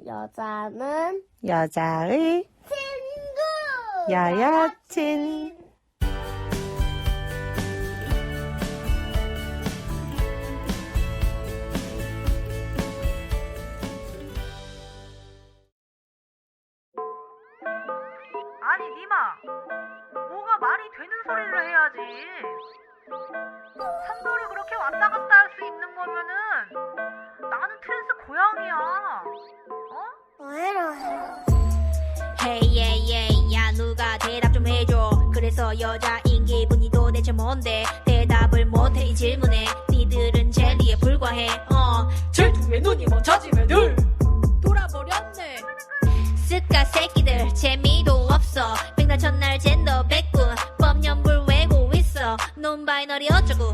여자는 여자의 친구. 여여친. 아니 니마, 뭐가 말이 되는 소리를 해야지. 산돌이 그렇게 왔다 갔다 할 수 있는 거면은 나는 트랜스 고양이야. 어? 왜로? 헤이 야 누가 대답 좀 해줘. 그래서 여자인 기분이 도대체 뭔데. 대답을 못해 이 질문에. 니들은 젤리에 불과해. 질투에 눈이 멈춰지면 돌아버렸네. 쓱가 새끼들 재미도 없어. 백날 첫날 젠더 백분 법령불 외고 있어. 논바이너리 어쩌고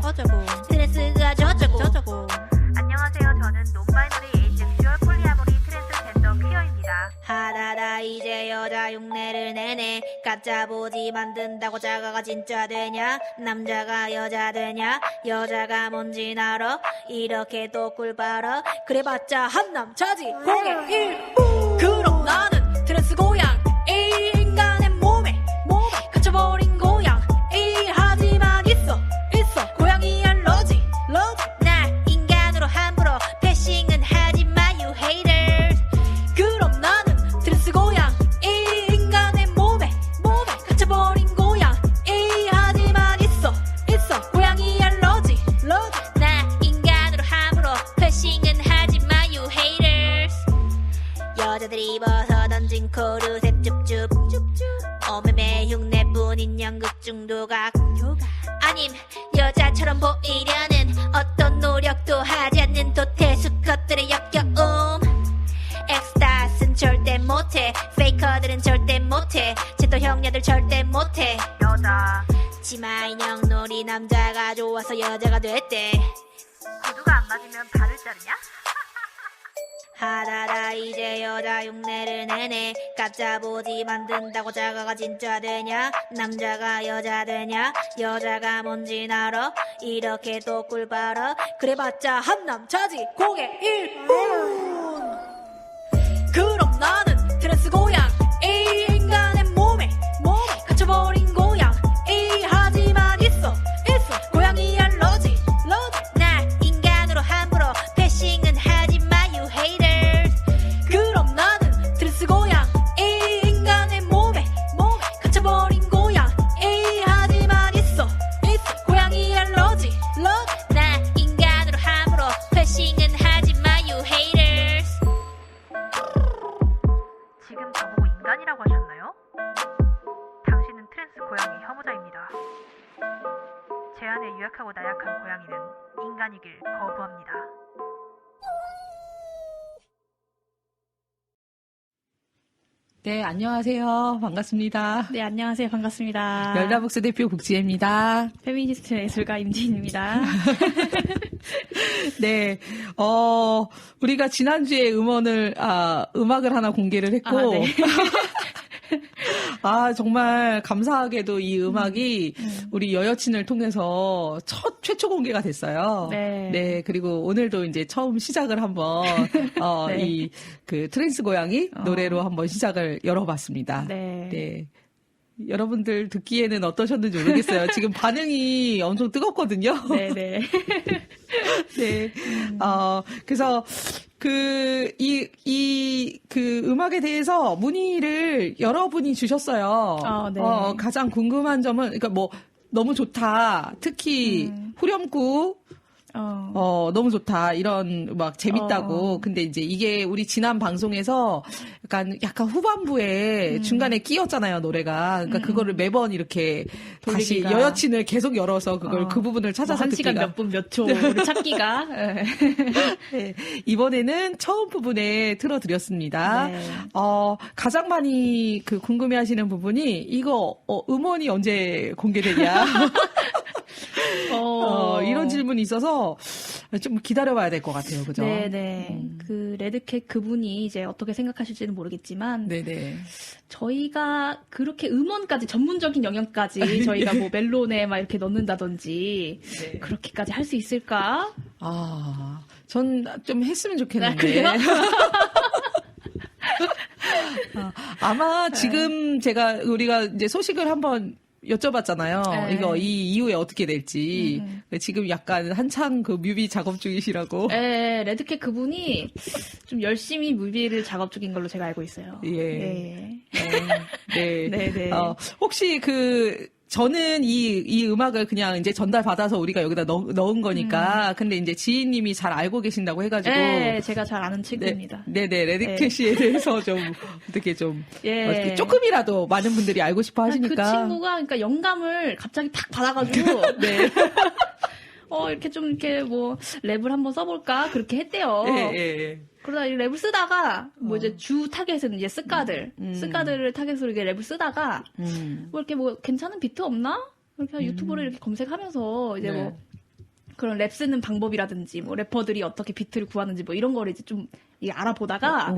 트랜스가 저쩌고. 안녕하세요. 저는 논바이너리 에이섹슈얼 폴리아모리 트랜스젠더 퀴어입니다. 하다다 이제 여자 흉내를 내네. 가짜 보지 만든다고 자가가 진짜 되냐. 남자가 여자 되냐. 여자가 뭔진 알아. 이렇게 또 꿀빨아. 그래봤자 한남 차지 공의 일부. 그럼 나는 트랜스 고양 이 인간의 몸에 갇혀버린 고양 이 하지만 있어 고양이 알러지 나 인간으로 함부로 패싱은 하지마 you haters. 그럼 나는 트랜스 고양 이 인간의 몸에 갇혀버린 고양 이 하지만 있어 고양이 알러지 나 인간으로 함부로 패싱은 하지마 you haters. 여자들이 입어서 던진 코르셋 줍줍 어메메 흉내뿐인 연극 중도각. 아님 여자처럼 보이려는 어떤 노력도 하지 않는 도태 수컷들의 역겨움. 엑스타스는 절대 못해. 페이커들은 절대 못해. 제또 형녀들 절대 못해. 여자 치마 인형 놀이 남자가 좋아서 여자가 됐대. 구두가 안 맞으면 발을 자르냐? 하다다 이제 여자 흉내를 내네. 가짜 보지 만든다고 자가가 진짜 되냐. 남자가 여자 되냐. 여자가 뭔진 알아. 이렇게 또 꿀빨아. 그래봤자 한남 차지 공의 일분. 그럼 나는 트랜스 고양 이 인간의 몸에 갇혀버린 고양 이 하지만 있어 고양이 알러지 나 인간으로 함부로 패싱은 하지마 you haters. 그럼 나는 트랜스 고양 이 인간의 몸에 갇혀버린 고양 이 하지만 있어 고양이 알러지 나 인간으로 함부로 패싱은 하지마 you haters. 지금 저보고 인간이라고 하셨나요? 당신은 트랜스 고양이 혐오자입니다. 제 안에 유약하고 나약한 고양이는 인간이길 거부합니다. 네, 안녕하세요. 반갑습니다. 네, 안녕하세요. 반갑습니다. 열라북스 대표 국지혜입니다. 페미니스트 예술가 임지인입니다. 네, 우리가 지난주에 음악을 하나 공개를 했고, 네. 정말 감사하게도 이 음악이 우리 여여친을 통해서 최초 공개가 됐어요. 네. 그리고 오늘도 이제 처음 시작을 한번, 네. 그 트랜스 고양이 노래로 한번 시작을 열어봤습니다. 네. 여러분들 듣기에는 어떠셨는지 모르겠어요. 지금 반응이 엄청 뜨겁거든요. 네네. 네. 그래서, 그 음악에 대해서 문의를 여러분이 주셨어요. 네. 가장 궁금한 점은, 그러니까 너무 좋다. 특히, 후렴구, 너무 좋다. 이런 음악 재밌다고. 근데 이제 이게 우리 지난 방송에서 약간 후반부에 중간에 끼었잖아요, 노래가. 그러니까 그거를 매번 이렇게 다시 돌리기가. 여여친을 계속 열어서 그 부분을 찾아서 한 시간 듣기가. 몇 분 몇 초를 찾기가. 네. 네, 이번에는 처음 부분에 틀어드렸습니다. 네. 가장 많이 궁금해 하시는 부분이 이거, 음원이 언제 공개되냐. 이런 질문이 있어서 좀 기다려봐야 될 것 같아요. 그죠? 네네. 그 레드캣 그분이 이제 어떻게 생각하실지는 모르겠지만. 네네. 저희가 그렇게 음원까지 전문적인 영역까지 저희가 멜론에 막 이렇게 넣는다든지 네. 그렇게까지 할 수 있을까? 전 좀 했으면 좋겠는데. 아마 지금 우리가 이제 소식을 한번 여쭤봤잖아요. 네. 이거 이 이후에 어떻게 될지. 지금 약간 한창 그 뮤비 작업 중이시라고. 네, 레드캣 그분이 좀 열심히 뮤비를 작업 중인 걸로 제가 알고 있어요. 예. 네. 네. 네. 혹시 저는 이 음악을 그냥 이제 전달받아서 우리가 여기다 넣은 거니까. 근데 이제 지인님이 잘 알고 계신다고 해가지고. 네, 제가 잘 아는 친구입니다. 네네, 레드캣에 대해서 좀, 어떻게 좀, 예. 어떻게 조금이라도 많은 분들이 알고 싶어 하시니까. 그 친구가, 그러니까 영감을 갑자기 탁 받아가지고. 네. 이렇게 좀, 이렇게 뭐, 랩을 한번 써볼까? 그렇게 했대요. 예. 그러다 이 랩을 쓰다가, 뭐 이제 주 타겟은 이제 스카들을 타겟으로 이게 랩을 쓰다가, 뭐 이렇게 뭐 괜찮은 비트 없나? 이렇게 유튜브를 이렇게 검색하면서 이제 네. 뭐 그런 랩 쓰는 방법이라든지 뭐 래퍼들이 어떻게 비트를 구하는지 뭐 이런 거를 이제 좀 이게 알아보다가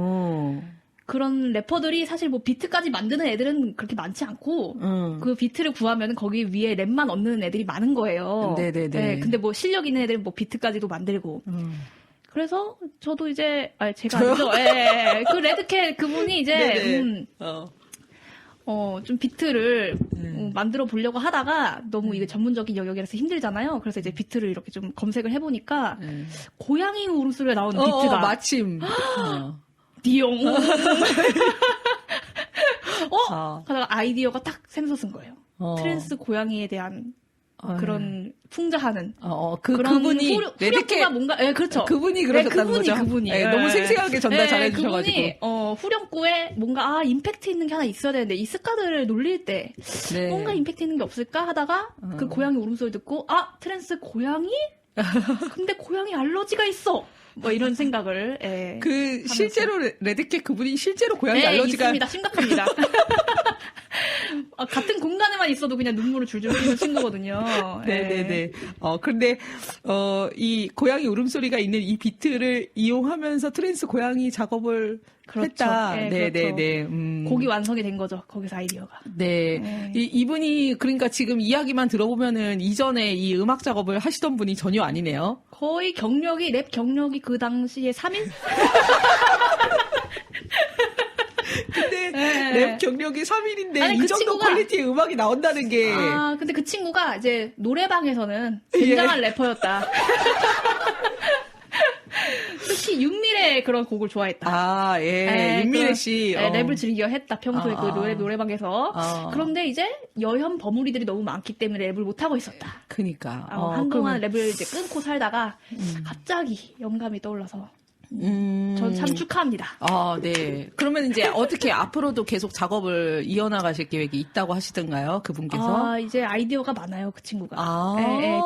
그런 래퍼들이 사실 뭐 비트까지 만드는 애들은 그렇게 많지 않고 그 비트를 구하면 거기 위에 랩만 얻는 애들이 많은 거예요. 네네네. 네, 근데 뭐 실력 있는 애들은 뭐 비트까지도 만들고. 그래서 저도 이제 제가 아니죠. 예. 그 레드캣 그분이 이제 좀 비트를 만들어 보려고 하다가 너무 이게 전문적인 영역이라서 힘들잖아요. 그래서 이제 비트를 이렇게 좀 검색을 해보니까 고양이 울음소리가 나오는 비트가 마침. 디용. 하다가 아이디어가 딱 샘솟은 거예요. 트랜스 고양이에 대한 그런 풍자하는 그분이 후렴구가 뭔가 그렇죠. 그분이 그러셨다는 거죠. 그분이 너무 생생하게 전달 잘해 주셔가지고 그분이 후렴구에 뭔가 임팩트 있는 게 하나 있어야 되는데 이 스카드를 놀릴 때 뭔가 임팩트 있는 게 없을까 하다가 그 고양이 울음소리 듣고 트랜스 고양이? 근데 고양이 알러지가 있어. 뭐 이런 생각을 실제로 레드캣 그분이 실제로 고양이 알러지가 있습니다. 심각합니다. 같은 공간에만 있어도 그냥 눈물을 줄줄 흘리는 친구거든요. 네네네. 그런데 이 고양이 울음소리가 있는 이 비트를 이용하면서 트랜스 고양이 작업을 했다. 네네네. 곡이 완성이 된 거죠. 거기서 아이디어가. 네. 이분이 그러니까 지금 이야기만 들어보면은 이전에 이 음악 작업을 하시던 분이 전혀 아니네요. 거의 랩 경력이 그 당시에 3일? 근데 랩 경력이 3일인데 이 정도 퀄리티의 음악이 나온다는 게. 근데 그 친구가 이제 노래방에서는 굉장한 래퍼였다. 특히 윤미래의 그런 곡을 좋아했다. 윤미래 씨. 랩을 즐겨 했다. 평소에 그 노래방에서. 그런데 이제 여현 버무리들이 너무 많기 때문에 랩을 못하고 있었다. 그니까. 한동안 랩을 이제 끊고 살다가 갑자기 영감이 떠올라서. 전 참 축하합니다. 네. 그러면 이제 어떻게 앞으로도 계속 작업을 이어나가실 계획이 있다고 하시던가요? 그분께서? 이제 아이디어가 많아요, 그 친구가.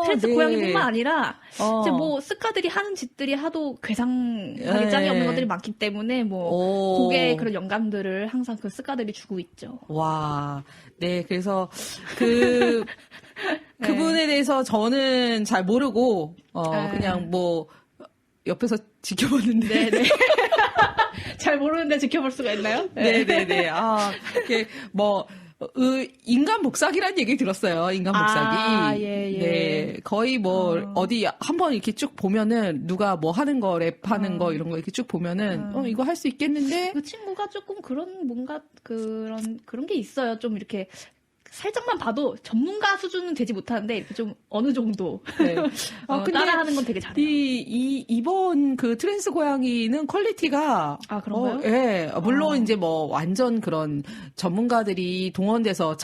트랜스 고양이뿐만 아니라, 이제 뭐, 스카들이 하는 짓들이 하도 괴상하게 짱이 없는 것들이 많기 때문에, 곡의 그런 영감들을 항상 그 스카들이 주고 있죠. 와. 네, 그래서, 그분에 대해서 저는 잘 모르고, 그냥 옆에서 지켜봤는데. 네네. 잘 모르는데 지켜볼 수가 있나요? 네네네. 이게 인간 복사기란 얘기 들었어요. 인간 복사기. 네. 거의 어디 한번 이렇게 쭉 보면은 누가 뭐 하는 거, 랩하는 거 이런 거 이렇게 쭉 보면은 이거 할 수 있겠는데? 그 친구가 조금 뭔가 그런 게 있어요. 좀 이렇게 살짝만 봐도 전문가 수준은 되지 못하는데 이렇게 좀 어느 정도 근데 따라하는 건 되게 잘해요. 이번 그 트랜스 고양이는 퀄리티가 그런가요? 물론 이제 완전 그런 전문가들이 동원돼서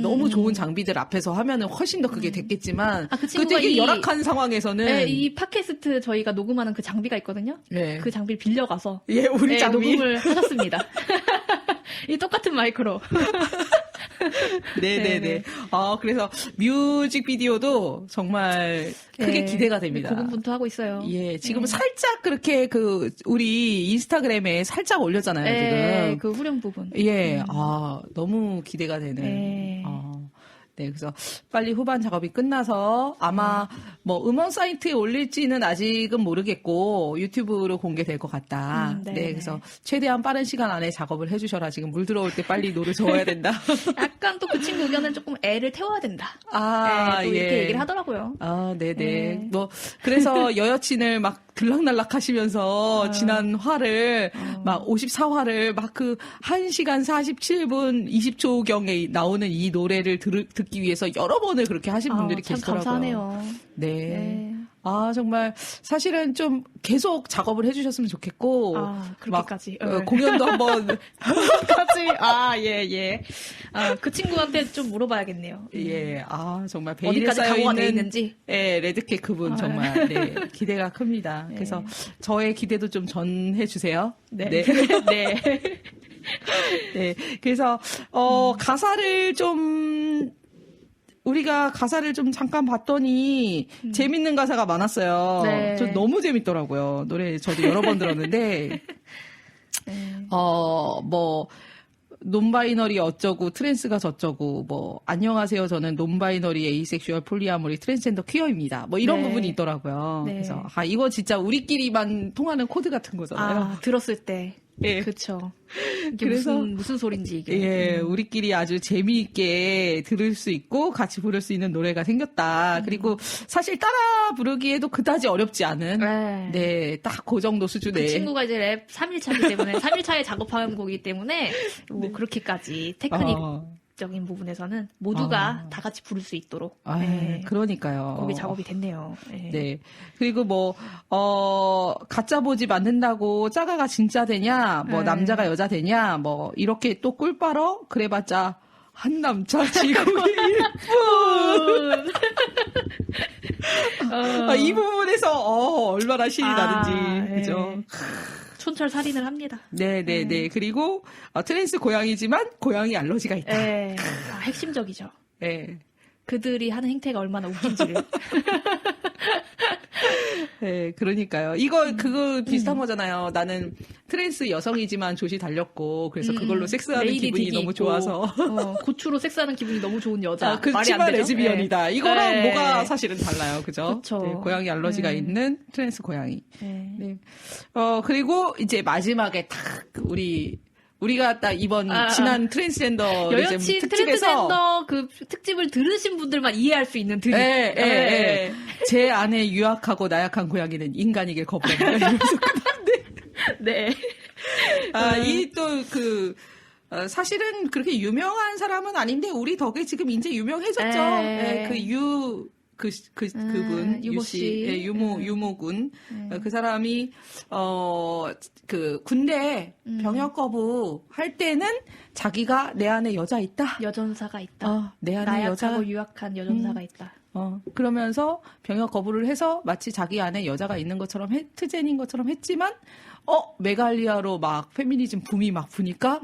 너무 좋은 장비들 앞에서 하면은 훨씬 더 그게 됐겠지만 그 되게 열악한 상황에서는 이 팟캐스트 저희가 녹음하는 그 장비가 있거든요. 그 장비를 빌려가서 우리 장비 녹음을 하셨습니다. 이 똑같은 마이크로. 네네네. 그래서 뮤직비디오도 정말 크게 기대가 됩니다. 고군분투 하고 있어요. 지금 살짝 그렇게 우리 인스타그램에 살짝 올렸잖아요, 지금. 그 후렴 부분. 너무 기대가 되는. 네, 그래서 빨리 후반 작업이 끝나서 아마 음원 사이트에 올릴지는 아직은 모르겠고 유튜브로 공개될 것 같다. 네, 그래서 최대한 빠른 시간 안에 작업을 해주셔라. 지금 물 들어올 때 빨리 노를 저어야 된다. 약간 약간 또 그 친구 의견은 조금 애를 태워야 된다. 아, 또 이렇게 예. 얘기를 하더라고요. 아, 네네. 네. 뭐, 그래서 여여친을 막 들락날락 하시면서 지난 화를, 막 54화를 막 그 1시간 47분 20초경에 나오는 이 노래를 듣기 위해서 여러 번을 그렇게 하신 분들이 참 계시더라고요. 감사하네요. 네. 네. 아, 정말, 사실은 좀 계속 작업을 해주셨으면 좋겠고. 아, 그렇게까지. 공연도 한번. 까지. 아, 예, 예. 아, 그 친구한테 좀 물어봐야겠네요. 예, 아, 정말 베일에 어디까지 각오가 돼 쌓여있는. 있는지. 예, 레드캣 그분 정말, 네, 기대가 큽니다. 그래서 저의 기대도 좀 전해주세요. 네. 네. 네. 네. 그래서, 가사를 좀, 우리가 가사를 좀 잠깐 봤더니 재밌는 가사가 많았어요. 네. 저 너무 재밌더라고요. 노래 저도 여러 번 들었는데 네. 뭐 논바이너리 어쩌고 트랜스가 저쩌고 뭐 안녕하세요 저는 논바이너리 에이섹슈얼 폴리아모리 트랜스젠더 퀴어입니다. 뭐 이런 네. 부분이 있더라고요. 네. 그래서 이거 진짜 우리끼리만 통하는 코드 같은 거잖아요. 아, 들었을 때. 예. 그쵸. 이게 그래서 무슨 소린지 이게. 예, 우리끼리 아주 재미있게 들을 수 있고 같이 부를 수 있는 노래가 생겼다. 그리고 사실 따라 부르기에도 그다지 어렵지 않은 네, 딱 그 정도 수준의 그 친구가 이제 랩 3일차이기 때문에 3일차에 작업하는 거기 때문에 뭐 그렇게까지 테크닉적인 부분에서는 모두가 다 같이 부를 수 있도록 그러니까요. 거기 작업이 됐네요. 네. 네. 그리고 뭐 가짜 보지 만든다고 짜가가 진짜 되냐? 뭐 남자가 여자 되냐? 뭐 이렇게 또 꿀 빨어 그래봤자 한 남자 지구일 뿐. 이 부분에서 얼마나 신이 나는지 그죠? 촌철살인을 합니다. 네네네. 그리고 트랜스 고양이지만 고양이 알러지가 있다. 네. 핵심적이죠. 네. 그들이 하는 행태가 얼마나 웃긴지를. 네, 그러니까요. 그거 비슷한 거잖아요. 나는 트랜스 여성이지만 조 달렸고, 그래서 그걸로 섹스하는 기분이 너무 좋아서. 고추로 섹스하는 기분이 너무 좋은 여자. 그렇지만 레즈비언이다. 이거랑 네. 뭐가 사실은 달라요. 그죠? 그쵸. 네, 고양이 알러지가 있는 트랜스 고양이. 네. 네. 그리고 이제 마지막에 딱 우리가 딱 이번 지난 트랜스젠더 여여친 특집에서 트랜스젠더 그 특집을 들으신 분들만 이해할 수 있는 드립. 제 안에 유약하고 나약한 고양이는 인간이길 거부합니다. 이러면서 끝났는데. 네. 이 또 사실은 그렇게 유명한 사람은 아닌데 우리 덕에 지금 이제 유명해졌죠. 그분 유모 씨. 유모군 그 사람이 군대 병역 거부 할 때는 자기가 내 안에 여자 있다. 여전사가 있다. 내 안에 나약하고 여자 유약한 여전사가 있다. 그러면서 병역 거부를 해서 마치 자기 안에 여자가 있는 것처럼 트젠인 것처럼 했지만 메갈리아로 막 페미니즘 붐이 막 부니까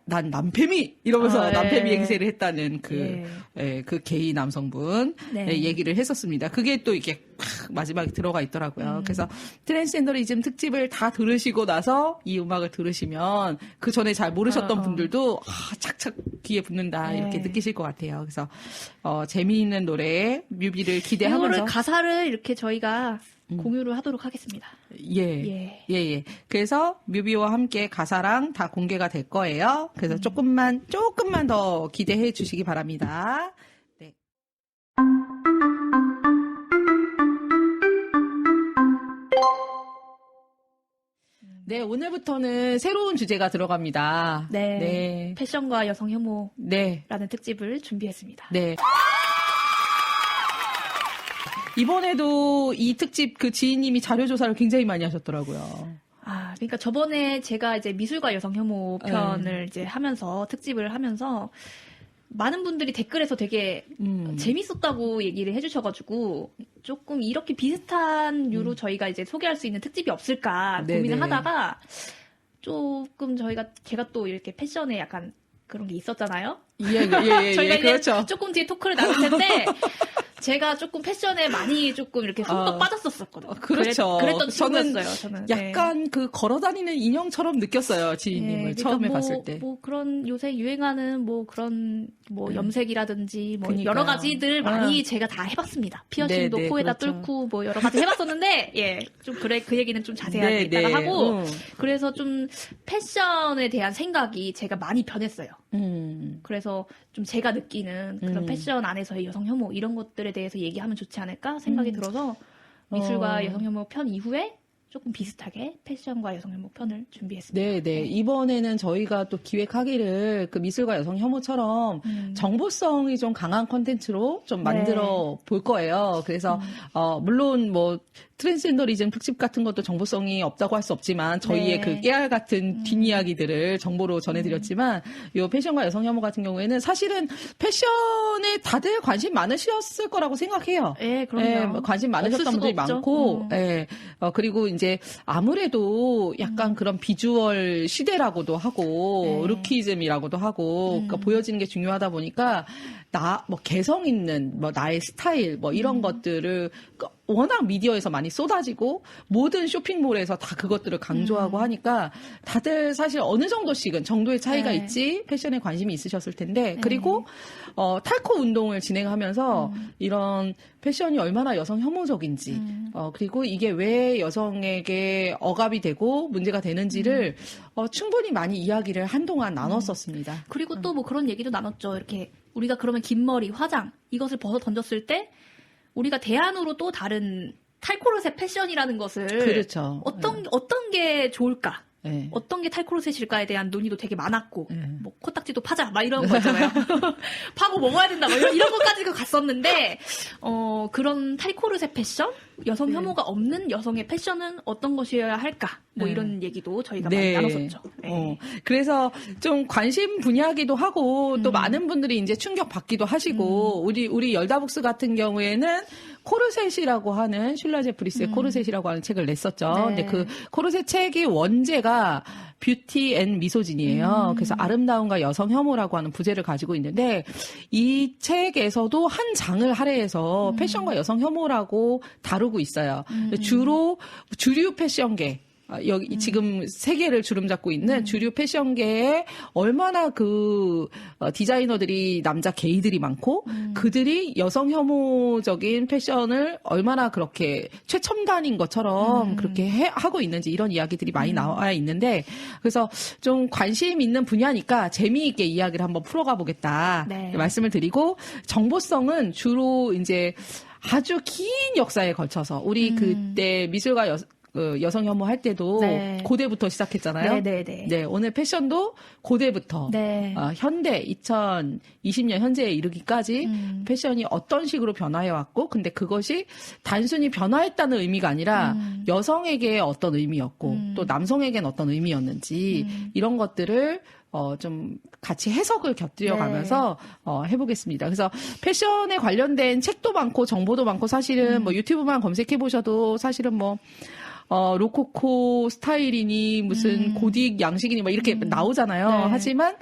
난 남페미 이러면서 남페미 행세를 했다는 그 게이 남성분 얘기를 했었습니다. 그게 또 이게 마지막에 들어가 있더라고요. 그래서 트랜스젠더리즘 특집을 다 들으시고 나서 이 음악을 들으시면 그 전에 잘 모르셨던 분들도 착착 귀에 붙는다 이렇게 느끼실 것 같아요. 그래서 재미있는 노래 뮤비를 기대하면서 이거를 가사를 이렇게 저희가 공유를 하도록 하겠습니다. 예. 그래서 뮤비와 함께 가사랑 다 공개가 될 거예요. 그래서 조금만 더 기대해 주시기 바랍니다. 네. 네, 오늘부터는 새로운 주제가 들어갑니다. 네. 패션과 여성 혐오라는 네. 특집을 준비했습니다. 네. 이번에도 이 특집 그 지인님이 자료 조사를 굉장히 많이 하셨더라고요. 그러니까 저번에 제가 이제 미술과 여성 혐오 편을 이제 하면서 특집을 하면서 많은 분들이 댓글에서 되게 재밌었다고 얘기를 해주셔가지고 조금 이렇게 비슷한 류로 저희가 이제 소개할 수 있는 특집이 없을까 고민을 하다가 조금 제가 또 이렇게 패션에 약간 그런 게 있었잖아요. 저희가 이제 그렇죠. 조금 뒤에 토크를 나눌 텐데 제가 조금 패션에 많이 조금 이렇게 흠뻑 빠졌었거든요. 그렇죠. 그랬던 친구였어요. 저는 약간 그 걸어다니는 인형처럼 느꼈어요. 지인님을 처음에 봤을 때. 뭐 그런 요새 유행하는 뭐 그런 뭐 염색이라든지 뭐 여러 가지들 많이 제가 다 해봤습니다. 피어싱도 코에다 뚫고 뭐 여러 가지 해봤었는데 좀 그 얘기는 좀 자세하게 이따가 하고 그래서 좀 패션에 대한 생각이 제가 많이 변했어요. 그래서 좀 제가 느끼는 그런 패션 안에서의 여성 혐오 이런 것들에 대해서 얘기하면 좋지 않을까 생각이 들어서 미술과 여성 혐오 편 이후에 조금 비슷하게 패션과 여성 혐오 편을 준비했습니다. 네. 이번에는 저희가 또 기획하기를 그 미술과 여성 혐오처럼 정보성이 좀 강한 콘텐츠로 좀 만들어 볼 거예요. 그래서 물론 뭐 트랜스젠더리즘 특집 같은 것도 정보성이 없다고 할 수 없지만 저희의 그 깨알 같은 뒷이야기들을 정보로 전해드렸지만 요 패션과 여성 혐오 같은 경우에는 사실은 패션에 다들 관심 많으셨을 거라고 생각해요. 네, 그럼요. 관심 많으셨던 분들이 많고, 그리고 이제 아무래도 약간 그런 비주얼 시대라고도 하고 루키즘이라고도 하고 그러니까 보여지는 게 중요하다 보니까 뭐 개성 있는 뭐 나의 스타일 뭐 이런 것들을 워낙 미디어에서 많이 쏟아지고 모든 쇼핑몰에서 다 그것들을 강조하고 하니까 다들 사실 어느 정도씩은 정도의 차이가 있지 패션에 관심이 있으셨을 텐데 그리고 탈코 운동을 진행하면서 이런 패션이 얼마나 여성 혐오적인지 그리고 이게 왜 여성에게 억압이 되고 문제가 되는지를 충분히 많이 이야기를 한동안 나눴었습니다. 그리고 또 뭐 그런 얘기도 나눴죠. 이렇게 우리가 그러면 긴 머리, 화장 이것을 벗어 던졌을 때 우리가 대안으로 또 다른 탈코르셋 패션이라는 것을 그렇죠. 어떤 게 좋을까? 네. 어떤 게 탈코르셋일까에 대한 논의도 되게 많았고 뭐 코딱지도 파자 막 이런 거 있잖아요. 파고 먹어야 된다 뭐 이런 것까지도 갔었는데 그런 탈코르셋 패션 여성 혐오가 없는 여성의 패션은 어떤 것이어야 할까 뭐 이런 얘기도 저희가 많이 나눴었죠. 그래서 좀 관심 분야기도 하고 또 많은 분들이 이제 충격 받기도 하시고 우리 열다북스 같은 경우에는 코르셋이라고 하는 슐라 제프리스의 코르셋이라고 하는 책을 냈었죠. 근데 그 코르셋 책이 원제가 뷰티 앤 미소진이에요. 그래서 아름다움과 여성 혐오라고 하는 부제를 가지고 있는데 이 책에서도 한 장을 할애해서 패션과 여성 혐오라고 다루고 있어요. 주로 주류 패션계 여기 지금 세계를 주름잡고 있는 주류 패션계에 얼마나 그 디자이너들이 남자 게이들이 많고 그들이 여성 혐오적인 패션을 얼마나 그렇게 최첨단인 것처럼 그렇게 하고 있는지 이런 이야기들이 많이 나와 있는데 그래서 좀 관심 있는 분야니까 재미있게 이야기를 한번 풀어가 보겠다 말씀을 드리고 정보성은 주로 이제 아주 긴 역사에 걸쳐서 우리 그때 미술과 여성 혐오 할 때도 고대부터 시작했잖아요. 네, 오늘 패션도 고대부터 현대 2020년 현재에 이르기까지 패션이 어떤 식으로 변화해 왔고 근데 그것이 단순히 변화했다는 의미가 아니라 여성에게 어떤 의미였고 또 남성에게는 어떤 의미였는지 이런 것들을 좀 같이 해석을 곁들여 가면서 해보겠습니다. 그래서 패션에 관련된 책도 많고 정보도 많고 사실은 뭐 유튜브만 검색해 보셔도 사실은 뭐 로코코 스타일이니 무슨 고딕 양식이니 뭐 이렇게 나오잖아요. 하지만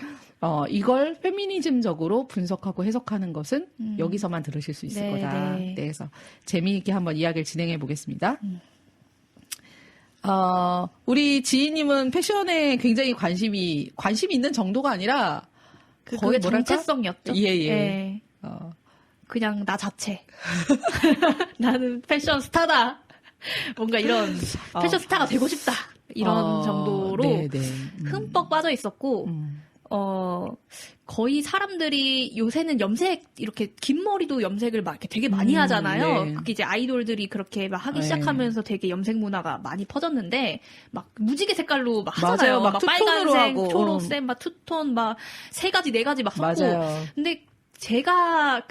이걸 페미니즘적으로 분석하고 해석하는 것은 여기서만 들으실 수 있을 거다. 네, 그래서 재미있게 한번 이야기를 진행해 보겠습니다. 우리 지희님은 패션에 굉장히 관심이 있는 정도가 아니라 거의 정체성이었죠. 예. 그냥 나 자체. 나는 패션 스타다. 뭔가 이런 패션 스타가 되고 싶다. 이런 정도로 흠뻑 빠져 있었고, 거의 사람들이 요새는 염색, 이렇게 긴 머리도 염색을 막 이렇게 되게 많이 하잖아요. 그게 이제 아이돌들이 그렇게 막 하기 시작하면서 되게 염색 문화가 많이 퍼졌는데, 막 무지개 색깔로 막 하잖아요. 맞아요. 막 투톤으로 빨간색, 하고. 초록색, 막 투톤, 막 세 가지, 네 가지 막 하고. 맞아요. 근데 제가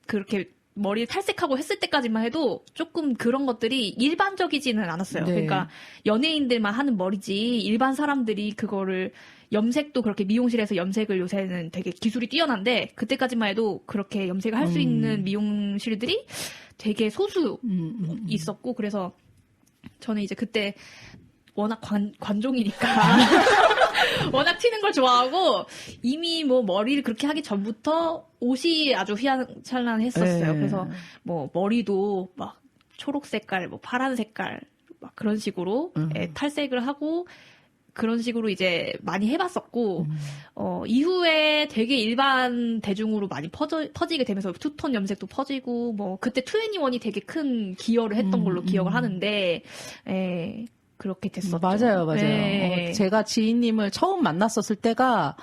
그렇게 머리를 탈색하고 했을 때까지만 해도 조금 그런 것들이 일반적이지는 않았어요. 그러니까 연예인들만 하는 머리지 일반 사람들이 그거를 염색도 그렇게 미용실에서 염색을 요새는 되게 기술이 뛰어난데 그때까지만 해도 그렇게 염색을 할 수 있는 미용실들이 되게 소수 있었고 그래서 저는 이제 그때 워낙 관종이니까 워낙 튀는 걸 좋아하고 이미 뭐 머리를 그렇게 하기 전부터 옷이 아주 휘황찬란했었어요. 그래서 뭐 머리도 막 초록 색깔, 뭐 파란 색깔 막 그런 식으로 탈색을 하고 그런 식으로 이제 많이 해봤었고 이후에 되게 일반 대중으로 많이 퍼지게 되면서 투톤 염색도 퍼지고 뭐 그때 2NE1이 되게 큰 기여를 했던 걸로 기억을 하는데 그렇게 됐었죠. 맞아요. 제가 지희님을 처음 만났었을 때가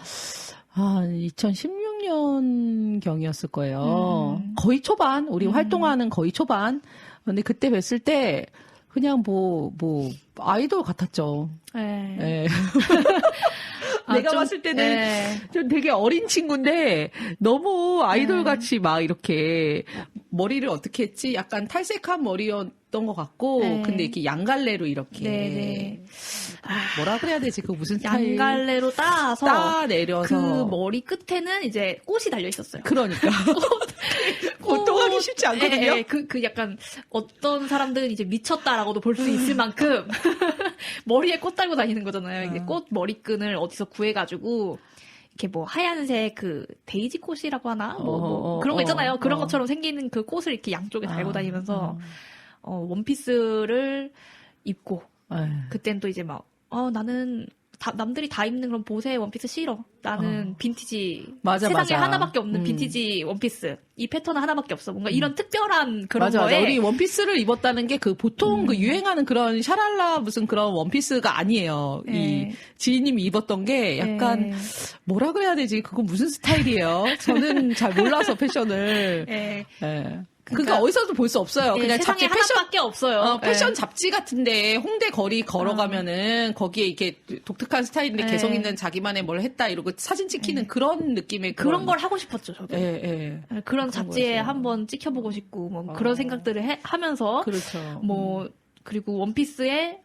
한 2016년 경이었을 거예요. 거의 초반, 우리 활동하는 거의 초반. 근데 그때 뵀을 때 그냥 아이돌 같았죠. 네. 내가 봤을 때는 좀 되게 어린 친구인데 너무 아이돌 같이 막 이렇게 머리를 어떻게 했지? 약간 탈색한 머리였던 것 같고, 근데 이렇게 양갈래로 이렇게. 뭐라 그래야 되지? 그 무슨 스타일? 양갈래로 따 내려서 내려서. 그 머리 끝에는 이제 꽃이 달려 있었어요. 그러니까. 고통하기 쉽지 않거든요. 그 약간 어떤 사람들은 이제 미쳤다라고도 볼 수 있을 만큼 머리에 꽃 달고 다니는 거잖아요. 이제 꽃 머리끈을 어디서 구해가지고 이렇게 뭐 하얀색 그 데이지 꽃이라고 하나? 뭐 그런 거 있잖아요. 그런 것처럼 생기는 그 꽃을 이렇게 양쪽에 달고 다니면서 원피스를 입고 그땐 또 이제 막 나는 남들이 다 입는 그런 보세 원피스 싫어. 나는 빈티지. 세상에 하나밖에 없는 빈티지 원피스. 이 패턴은 하나밖에 없어. 뭔가 이런 특별한 그런 거에. 맞아. 우리 원피스를 입었다는 게 그 보통 그 유행하는 그런 샤랄라 무슨 그런 원피스가 아니에요. 이 지희님이 입었던 게 약간 뭐라 그래야 되지? 그거 무슨 스타일이에요? 저는 잘 몰라서 패션을. 그러니까 어디서도 볼 수 없어요. 그냥 세상에 잡지 패션 하나밖에 없어요. 패션 잡지 같은데 홍대 거리 걸어가면은 거기에 이렇게 독특한 스타일인데 개성 있는 자기만의 뭘 했다 이러고 사진 찍히는 그런 느낌의 그런 걸 하고 싶었죠, 저도. 그런 잡지에 거였어요. 한번 찍혀보고 싶고 뭐 그런 생각들을 하면서 그렇죠. 뭐 그리고 원피스에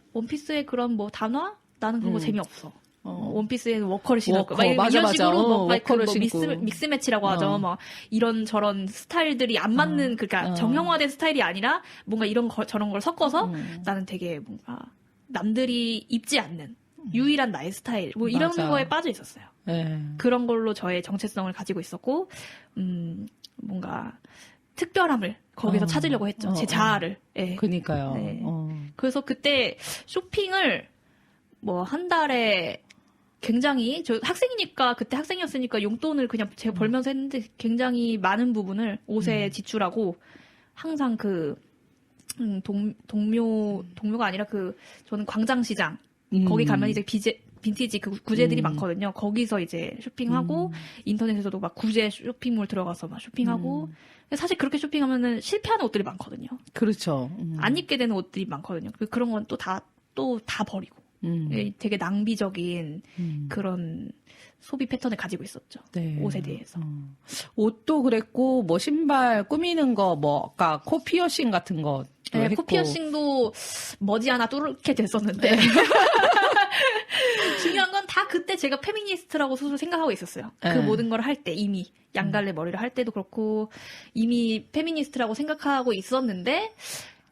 그런 뭐 단화 나는 그런 거 재미없어. 원피스에는 워커를 신었고 막 이런 식으로 워커를 믹스 매치라고 하죠. 막 이런 저런 스타일들이 안 맞는 그러니까 정형화된 스타일이 아니라 뭔가 이런 저런 걸 섞어서 나는 되게 뭔가 남들이 입지 않는 유일한 나의 스타일 뭐 이런 거에 빠져 있었어요. 그런 걸로 저의 정체성을 가지고 있었고 뭔가 특별함을 거기서 찾으려고 했죠. 제 자아를. 그러니까요. 그래서 그때 쇼핑을 뭐 한 달에 굉장히 저 학생이니까 그때 학생이었으니까 용돈을 그냥 제가 벌면서 했는데 굉장히 많은 부분을 옷에 지출하고 항상 그 동묘가 아니라 그 저는 광장시장 거기 가면 이제 빈티지 그 구제들이 많거든요. 거기서 이제 쇼핑하고 인터넷에서도 막 구제 쇼핑몰 들어가서 막 쇼핑하고 사실 그렇게 쇼핑하면은 실패하는 옷들이 많거든요. 그렇죠. 안 입게 되는 옷들이 많거든요. 그런 건 또 다 버리고. 되게 낭비적인 그런 소비 패턴을 가지고 있었죠. 옷에 대해서. 옷도 그랬고, 뭐, 신발 꾸미는 거, 뭐, 아까 코 피어싱 같은 거. 코 피어싱도 머지않아 뚫게 됐었는데. 중요한 건 다 그때 제가 페미니스트라고 스스로 생각하고 있었어요. 그 모든 걸 할 때 이미. 양갈래 머리를 할 때도 그렇고, 이미 페미니스트라고 생각하고 있었는데,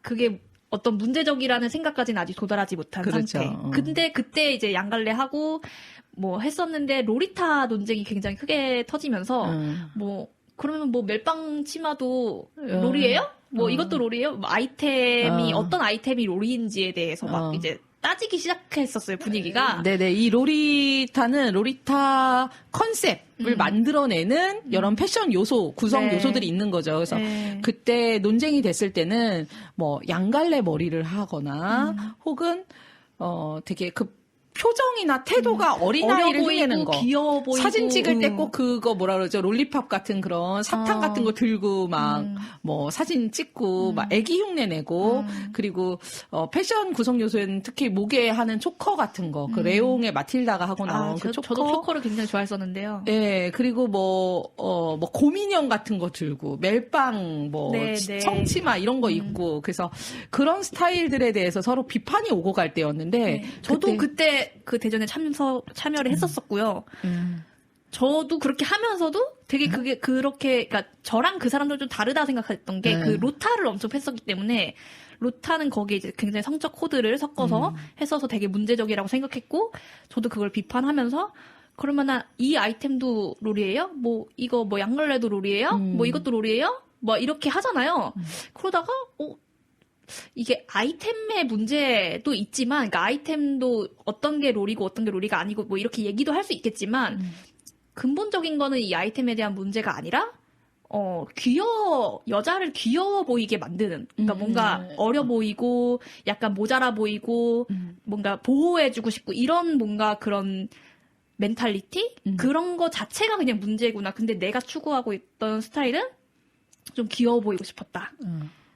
그게 어떤 문제적이라는 생각까지는 아직 도달하지 못한 상태. 근데 그때 이제 양갈래 하고 뭐 했었는데 로리타 논쟁이 굉장히 크게 터지면서 뭐 그러면 뭐 멜빵 치마도 롤이에요? 뭐 이것도 롤이에요? 뭐 아이템이 어떤 아이템이 롤인지에 대해서 막 이제 따지기 시작했었어요, 분위기가. 네네. 이 로리타는 로리타 컨셉을 만들어내는 이런 패션 요소, 구성 요소들이 있는 거죠. 그래서 그때 논쟁이 됐을 때는 뭐 양갈래 머리를 하거나 혹은 되게 그 표정이나 태도가 어린아이를 흉내내는 거. 귀여워 보이고. 사진 찍을 때 꼭 그거 뭐라 그러죠? 롤리팝 같은 그런 사탕 같은 거 들고 막 뭐 사진 찍고 막 애기 흉내내고 그리고 패션 구성 요소에는 특히 목에 하는 초커 같은 거. 그 레옹의 마틸다가 하고 나온 그 초커. 저도 초커를 굉장히 좋아했었는데요. 네, 그리고 뭐 곰인형 같은 거 들고 멜빵 뭐 청치마 이런 거 입고 그래서 그런 스타일들에 대해서 서로 비판이 오고 갈 때였는데 저도 그때 그 대전에 참여를 했었었고요. 저도 그렇게 하면서도 되게 그게 그렇게, 그러니까 저랑 그 사람들 좀 다르다 생각했던 게 그 로타를 엄청 했었기 때문에 로타는 거기에 이제 굉장히 성적 코드를 섞어서 했어서 되게 문제적이라고 생각했고 저도 그걸 비판하면서 그러면 이 아이템도 롤이에요? 뭐 이거 뭐 양갈래도 롤이에요? 뭐 이것도 롤이에요? 뭐 이렇게 하잖아요. 그러다가 이게 아이템의 문제도 있지만, 그러니까 아이템도 어떤 게 롤이고 어떤 게 롤이가 아니고 뭐 이렇게 얘기도 할 수 있겠지만, 근본적인 거는 이 아이템에 대한 문제가 아니라, 여자를 귀여워 보이게 만드는, 그러니까 뭔가 어려 보이고, 약간 모자라 보이고, 뭔가 보호해주고 싶고, 이런 뭔가 그런 멘탈리티? 그런 거 자체가 그냥 문제구나. 근데 내가 추구하고 있던 스타일은 좀 귀여워 보이고 싶었다.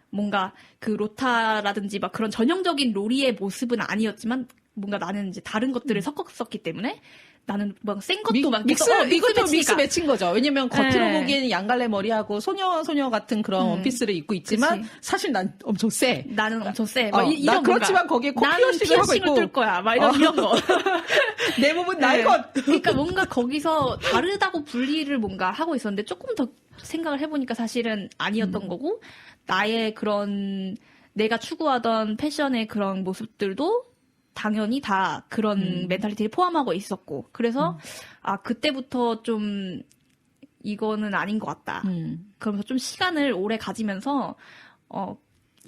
뭔가 그 로타라든지 막 그런 전형적인 로리의 모습은 아니었지만 뭔가 나는 이제 다른 것들을 섞었었기 때문에 나는 막 센 것도 막 이것도 믹스 매치인 거죠. 왜냐면 겉으로 네. 보기에는 양갈래 머리하고 소녀 같은 그런 원피스를 입고 있지만 그치. 사실 난 엄청 세. 나는 엄청 세. 막 이런 난 그렇지만 거기에 코 나는 피어싱을 하고 있고 뚫 거야. 막 이런 거. 내 몸은 네. 나의 것. 그러니까 뭔가 거기서 다르다고 분리를 뭔가 하고 있었는데 조금 더 생각을 해보니까 사실은 아니었던 거고 나의 그런 내가 추구하던 패션의 그런 모습들도 당연히 다 그런 멘탈리티를 포함하고 있었고 그래서 그때부터 좀 이거는 아닌 것 같다. 그러면서 좀 시간을 오래 가지면서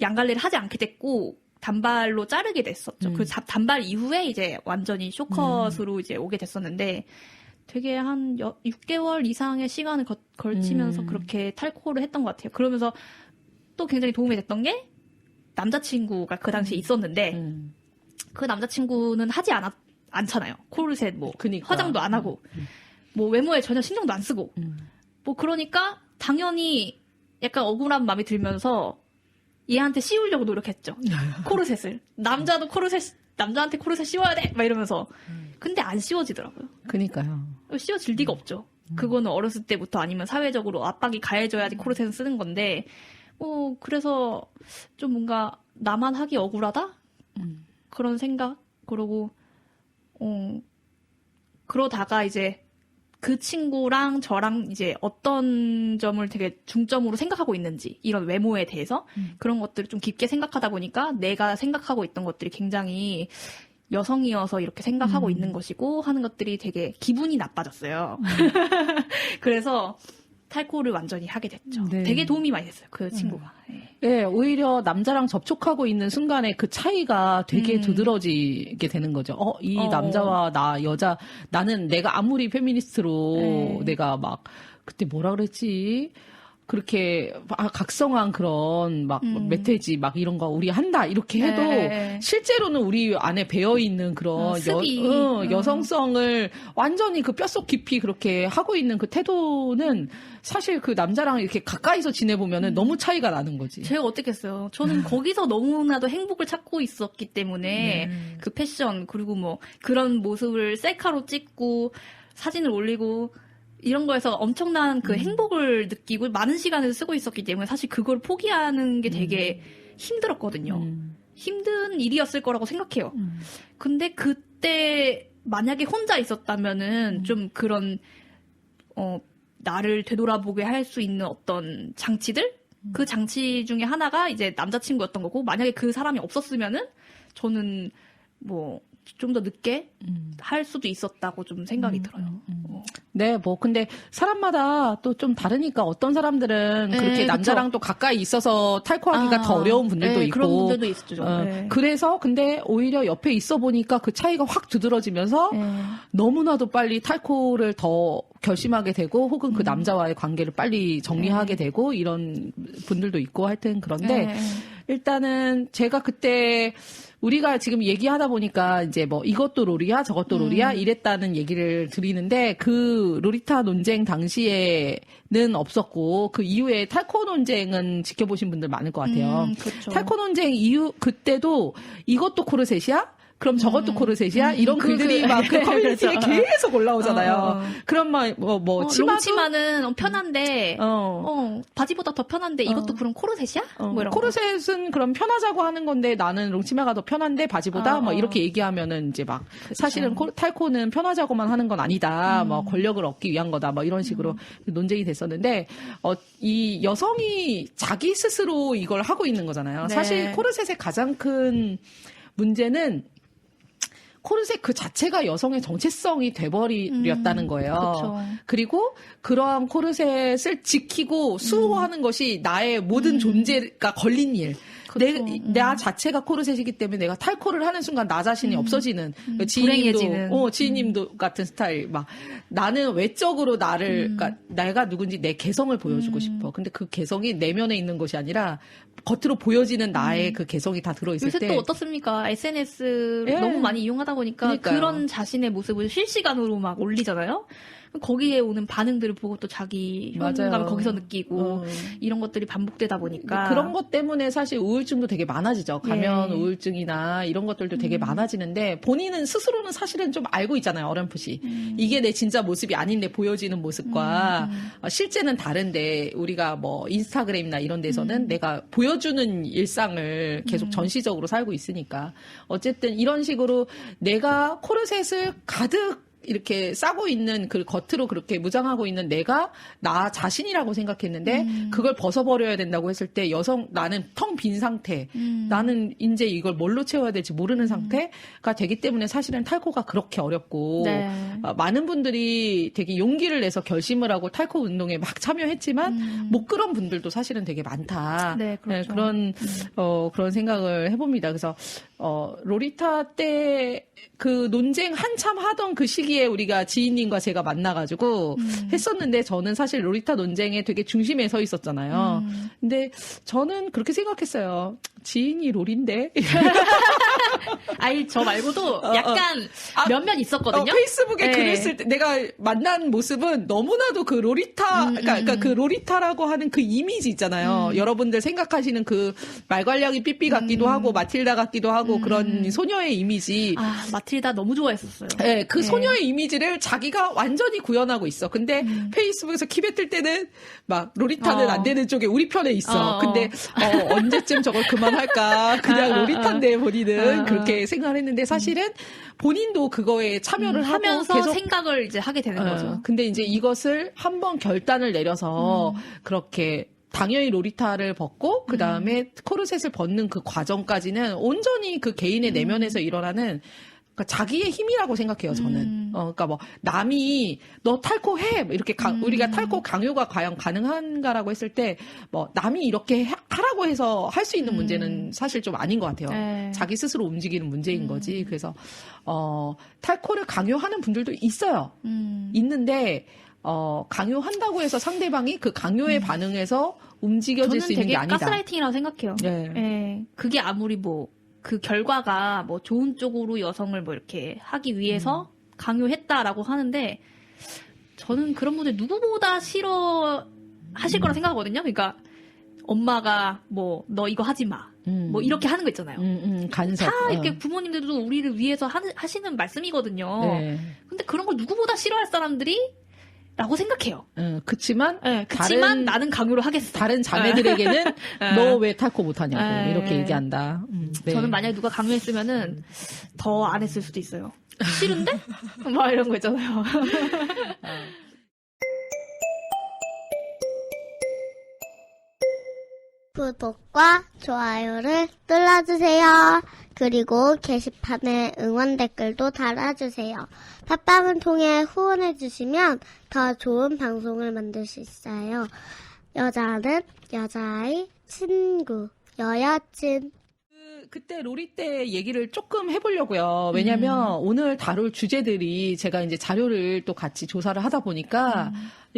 양갈래를 하지 않게 됐고 단발로 자르게 됐었죠. 그 단발 이후에 이제 완전히 쇼컷으로 이제 오게 됐었는데 되게 한 6개월 이상의 시간을 걸치면서 그렇게 탈코를 했던 것 같아요. 그러면서 또 굉장히 도움이 됐던 게 남자친구가 그 당시에 있었는데 그 남자친구는 하지 않잖아요. 코르셋 그니까. 화장도 안 하고 뭐 외모에 전혀 신경도 안 쓰고 뭐 그러니까 당연히 약간 억울한 마음이 들면서 얘한테 씌우려고 노력했죠. 코르셋을. 남자한테 코르셋 씌워야 돼! 막 이러면서. 근데 안 씌워지더라고요. 그니까요. 씌워질 리가 없죠. 그거는 어렸을 때부터 아니면 사회적으로 압박이 가해져야지 코르셋은 쓰는 건데, 그래서 좀 뭔가 나만 하기 억울하다? 그런 생각? 그러고, 그러다가 이제 그 친구랑 저랑 이제 어떤 점을 되게 중점으로 생각하고 있는지, 이런 외모에 대해서 그런 것들을 좀 깊게 생각하다 보니까 내가 생각하고 있던 것들이 굉장히 여성이어서 이렇게 생각하고 있는 것이고 하는 것들이 되게 기분이 나빠졌어요. 그래서 탈코를 완전히 하게 됐죠. 네. 되게 도움이 많이 됐어요. 그 친구가. 네, 오히려 남자랑 접촉하고 있는 순간에 그 차이가 되게 두드러지게 되는 거죠. 이 남자와 나, 여자, 나는 내가 아무리 페미니스트로 내가 막, 그때 뭐라 그랬지? 그렇게 각성한 그런 막 메시지 막 이런 거 우리 한다 이렇게 해도 실제로는 우리 안에 배어 있는 그런 여성성을 완전히 그 뼛속 깊이 그렇게 하고 있는 그 태도는 사실 그 남자랑 이렇게 가까이서 지내보면은 너무 차이가 나는 거지. 제가 어떻겠어요. 저는 거기서 너무나도 행복을 찾고 있었기 때문에 그 패션 그리고 뭐 그런 모습을 셀카로 찍고 사진을 올리고 이런 거에서 엄청난 그 행복을 느끼고 많은 시간을 쓰고 있었기 때문에 사실 그걸 포기하는 게 되게 힘들었거든요. 힘든 일이었을 거라고 생각해요. 근데 그때 만약에 혼자 있었다면은 좀 그런 나를 되돌아보게 할 수 있는 어떤 장치들? 그 장치 중에 하나가 이제 남자친구였던 거고 만약에 그 사람이 없었으면은 저는 뭐 좀 더 늦게 할 수도 있었다고 좀 생각이 들어요. 네, 뭐 근데 사람마다 또 좀 다르니까 어떤 사람들은 그렇게 남자랑 또 가까이 있어서 탈코하기가 더 어려운 분들도 있고 그런 분들도 있죠. 그래서 근데 오히려 옆에 있어 보니까 그 차이가 확 두드러지면서 너무나도 빨리 탈코를 더 결심하게 되고 혹은 그 남자와의 관계를 빨리 정리하게 되고 이런 분들도 있고 하여튼 그런데 일단은 제가 그때 우리가 지금 얘기하다 보니까 이제 뭐 이것도 롤이야 저것도 롤이야 이랬다는 얘기를 드리는데 그 로리타 논쟁 당시에는 없었고 그 이후에 탈코 논쟁은 지켜보신 분들 많을 것 같아요. 그렇죠. 탈코 논쟁 이후 그때도 이것도 코르셋이야? 그럼 저것도 코르셋이야? 이런 글들이 막 그 커뮤니티에 그렇죠. 계속 올라오잖아요. 그런 치마는 편한데 바지보다 더 편한데 이것도 그럼 코르셋이야? 뭐 이런 코르셋은 그럼 편하자고 하는 건데 나는 롱치마가 더 편한데 바지보다 뭐 이렇게 얘기하면은 이제 막 사실은 탈코는 편하자고만 하는 건 아니다. 뭐 권력을 얻기 위한 거다. 뭐 이런 식으로 논쟁이 됐었는데 이 여성이 자기 스스로 이걸 하고 있는 거잖아요. 네. 사실 코르셋의 가장 큰 문제는 코르셋 그 자체가 여성의 정체성이 돼버렸다는 거예요. 그쵸. 그리고 그러한 코르셋을 지키고 수호하는 것이 나의 모든 존재가 걸린 일. 나 자체가 코르셋이기 때문에 내가 탈코를 하는 순간 나 자신이 없어지는 불행해지는. 지인님도 같은 스타일 막 나는 외적으로 나를 그러니까 내가 누군지 내 개성을 보여주고 싶어. 근데 그 개성이 내면에 있는 것이 아니라 겉으로 보여지는 나의 그 개성이 다 들어있을 요새 때 또 어떻습니까? SNS를 예. 너무 많이 이용하다 보니까 그러니까요. 그런 자신의 모습을 실시간으로 막 올리잖아요. 거기에 오는 반응들을 보고 또 자기 효능감을 맞아요. 거기서 느끼고 이런 것들이 반복되다 보니까 그런 것 때문에 사실 우울증도 되게 많아지죠. 가면 예. 우울증이나 이런 것들도 되게 많아지는데 본인은 스스로는 사실은 좀 알고 있잖아요. 어렴풋이. 이게 내 진짜 모습이 아닌데 보여지는 모습과 실제는 다른데 우리가 뭐 인스타그램이나 이런 데서는 내가 보여주는 일상을 계속 전시적으로 살고 있으니까 어쨌든 이런 식으로 내가 코르셋을 가득 이렇게 싸고 있는 그 겉으로 그렇게 무장하고 있는 내가 나 자신이라고 생각했는데 그걸 벗어버려야 된다고 했을 때 나는 텅 빈 상태 나는 이제 이걸 뭘로 채워야 될지 모르는 상태가 되기 때문에 사실은 탈코가 그렇게 어렵고 네. 많은 분들이 되게 용기를 내서 결심을 하고 탈코 운동에 막 참여했지만 못 그런 분들도 사실은 되게 많다. 네, 그렇죠. 그런 생각을 해봅니다. 그래서 로리타 때 그 논쟁 한참 하던 그 시기에 우리가 지인님과 제가 만나가지고 했었는데 저는 사실 로리타 논쟁에 되게 중심에 서 있었잖아요. 근데 저는 그렇게 생각했어요. 지인이 롤인데? 아니, 저 말고도 약간 몇몇 있었거든요. 페이스북에 네. 글을 쓸 때 내가 만난 모습은 너무나도 그 로리타, 그러니까 그 로리타라고 하는 그 이미지 있잖아요. 여러분들 생각하시는 그 말괄량이 삐삐 같기도 하고 마틸다 같기도 하고 그런 소녀의 이미지. 아, 마틸다 너무 좋아했었어요. 네, 그 소녀의 이미지를 자기가 완전히 구현하고 있어. 근데 페이스북에서 키베틀 때는 막 로리타는 안 되는 쪽에 우리 편에 있어. 근데 언제쯤 저걸 그만할까? 그냥 로리타인데 본인은 그렇게 생각을 했는데 사실은 본인도 그거에 참여를 하면서 하고 계속 생각을 이제 하게 되는 거죠. 근데 이제 이것을 한번 결단을 내려서 그렇게 당연히 로리타를 벗고 그 다음에 코르셋을 벗는 그 과정까지는 온전히 그 개인의 내면에서 일어나는 그러니까 자기의 힘이라고 생각해요, 저는. 그러니까 뭐, 남이, 너 탈코 해! 뭐 이렇게, 우리가 탈코 강요가 과연 가능한가라고 했을 때, 뭐, 남이 이렇게 하라고 해서 할 수 있는 문제는 사실 좀 아닌 것 같아요. 네. 자기 스스로 움직이는 문제인 거지. 그래서, 탈코를 강요하는 분들도 있어요. 있는데, 강요한다고 해서 상대방이 그 강요에 반응해서 움직여질 수 저는 있는 되게 게 아니다. 가스라이팅이라고 생각해요. 네. 예, 그게 아무리 그 결과가 뭐 좋은 쪽으로 여성을 뭐 이렇게 하기 위해서 강요했다라고 하는데 저는 그런 분들 누구보다 싫어하실 거라 생각하거든요. 그러니까 엄마가 뭐 너 이거 하지 마. 뭐 이렇게 하는 거 있잖아요. 간섭. 다 이렇게 부모님들도 우리를 위해서 하시는 말씀이거든요. 네. 근데 그런 걸 누구보다 싫어할 사람들이 라고 생각해요. 그치만, 그치만 나는 강요를 하겠어. 다른 자매들에게는 너 왜 탈코 못하냐고 네. 이렇게 얘기한다. 네. 저는 만약에 누가 강요했으면은 더 안 했을 수도 있어요. 싫은데? 막 이런 거 있잖아요. 구독과 좋아요를 눌러주세요. 그리고 게시판에 응원 댓글도 달아주세요. 팟빵을 통해 후원해주시면 더 좋은 방송을 만들 수 있어요. 여자는 여자의 친구, 여여친. 그때 로리 때 얘기를 조금 해보려고요. 왜냐면 오늘 다룰 주제들이 제가 이제 자료를 또 같이 조사를 하다 보니까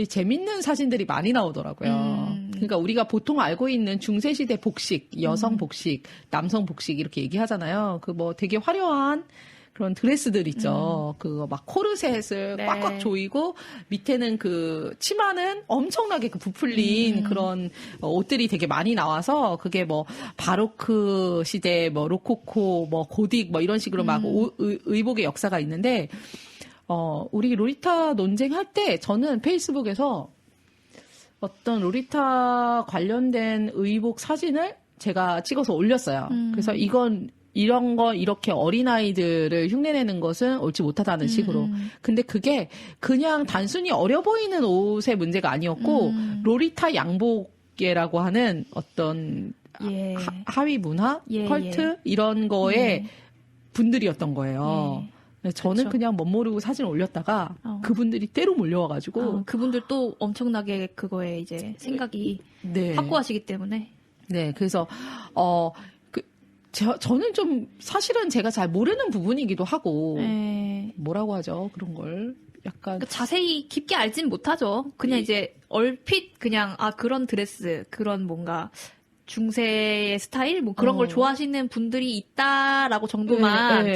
재밌는 사진들이 많이 나오더라고요. 그러니까 우리가 보통 알고 있는 중세시대 복식, 여성 복식, 남성 복식 이렇게 얘기하잖아요. 그 뭐 되게 화려한 그런 드레스들 있죠. 그거 막 코르셋을 네. 꽉꽉 조이고 밑에는 그 치마는 엄청나게 그 부풀린 그런 옷들이 되게 많이 나와서 그게 뭐 바로크 시대, 뭐 로코코, 뭐 고딕 뭐 이런 식으로 막 의복의 역사가 있는데 우리 로리타 논쟁할 때 저는 페이스북에서 어떤 로리타 관련된 의복 사진을 제가 찍어서 올렸어요. 그래서 이런 거 이렇게 어린아이들을 흉내내는 것은 옳지 못하다는 식으로. 근데 그게 그냥 단순히 어려 보이는 옷의 문제가 아니었고 로리타 양복이라고 하는 어떤 예. 하위 문화, 컬트 이런 거에 분들이었던 거예요. 저는 그쵸. 그냥 멋모르고 사진을 올렸다가 그분들이 때로 몰려와가지고 그분들도 엄청나게 그거에 이제 생각이 네. 확고하시기 때문에 네, 그래서 저는 좀 사실은 제가 잘 모르는 부분이기도 하고 네. 뭐라고 하죠? 그런 걸 약간 그러니까 자세히 깊게 알진 못하죠. 그냥 이제 얼핏 그냥 그런 드레스, 그런 뭔가 중세의 스타일 뭐 그런 걸 좋아하시는 분들이 있다라고 정도만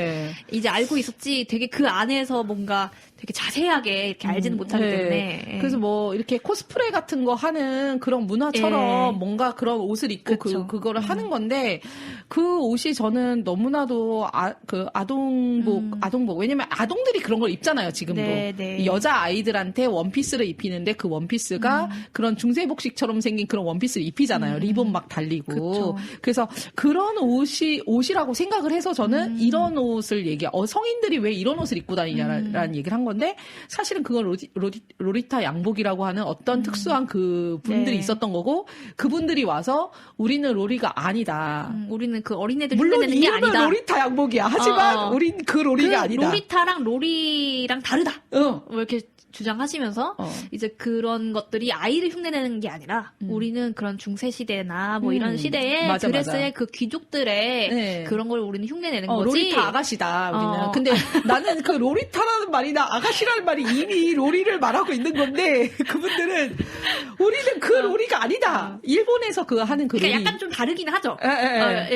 이제 알고 있었지 되게 그 안에서 뭔가 되게 자세하게 이렇게 알지는 못하기 때문에. 그래서 뭐 이렇게 코스프레 같은 거 하는 그런 문화처럼 뭔가 그런 옷을 입고 그거를 하는 건데 그 옷이 저는 너무나도 아동복 왜냐면 아동들이 그런 걸 입잖아요 지금도. 네. 여자 아이들한테 원피스를 입히는데 그 원피스가 그런 중세복식처럼 생긴 그런 원피스를 입히잖아요. 리본 막 달리고. 그쵸. 그래서 그런 옷이라고 생각을 해서 저는 이런 옷을 성인들이 왜 이런 옷을 입고 다니냐라는 얘기를 한 건데 사실은 그건 로리타 양복이라고 하는 어떤 특수한 그 분들이 있었던 거고 그분들이 와서 우리는 로리가 아니다. 우리는 그 어린애들 물론 흉내내는 게 이름은 아니다. 로리타 양복이야. 하지만 우린 그 로리가 아니다. 로리타랑 로리랑 다르다. 뭐 이렇게 주장하시면서 이제 그런 것들이 아이를 흉내내는 게 아니라 우리는 그런 중세 시대나 뭐 이런 시대에 드레스의 그 귀족들의 그런 걸 우리는 흉내내는 거지. 로리타 아가씨다 우리는. 근데 나는 그 로리타라는 말이나 아가씨라는 말이 이미 로리를 말하고 있는 건데 그분들은 우리는 그 로리가 아니다. 일본에서 그 하는 그 그러니까 로리. 약간 좀 다르긴 하죠.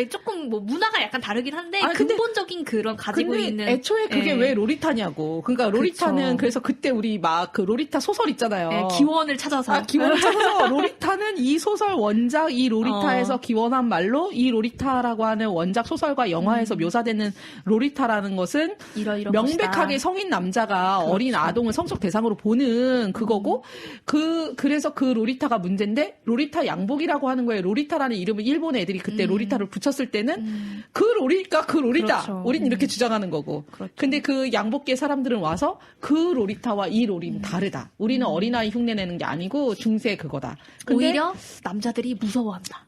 조금 뭐 문화가 약간 다르긴 한데 근본적인 그런 가지고 근데 있는. 애초에 그게 왜 로리타냐고. 그러니까 로리타는 그래서 그때 우리 막 그 로리타 소설 있잖아요. 기원을 찾아서. 기원을 찾아서 로리타는 이 소설 원작 이 로리타에서 기원한 말로 이 로리타라고 하는 원작 소설과 영화에서 묘사되는 로리타라는 것은 명백하게 것이다. 성인 남자가 어린 아동을 성적 대상으로 보는 그거고 그래서 그 로리타가 문제인데 로리타 양복이라고 하는 거예요. 로리타라는 이름을 일본 애들이 그때 로리타를 붙였을 때는 그 로리가 그 로리다. 그렇죠. 우린 이렇게 주장하는 거고. 근데 그 양복계 사람들은 와서 그 로리타와 이 로리는 다르다. 우리는 어린아이 흉내내는 게 아니고 중세 그거다. 근데 오히려 남자들이 무서워한다.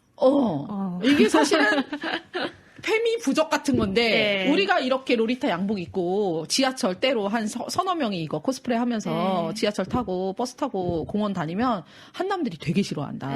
이게 사실은 페미 부적 같은 건데 우리가 이렇게 로리타 양복 입고 지하철 때로 한 서너 명이 이거 코스프레 하면서 지하철 타고 버스 타고 공원 다니면 한남들이 되게 싫어한다.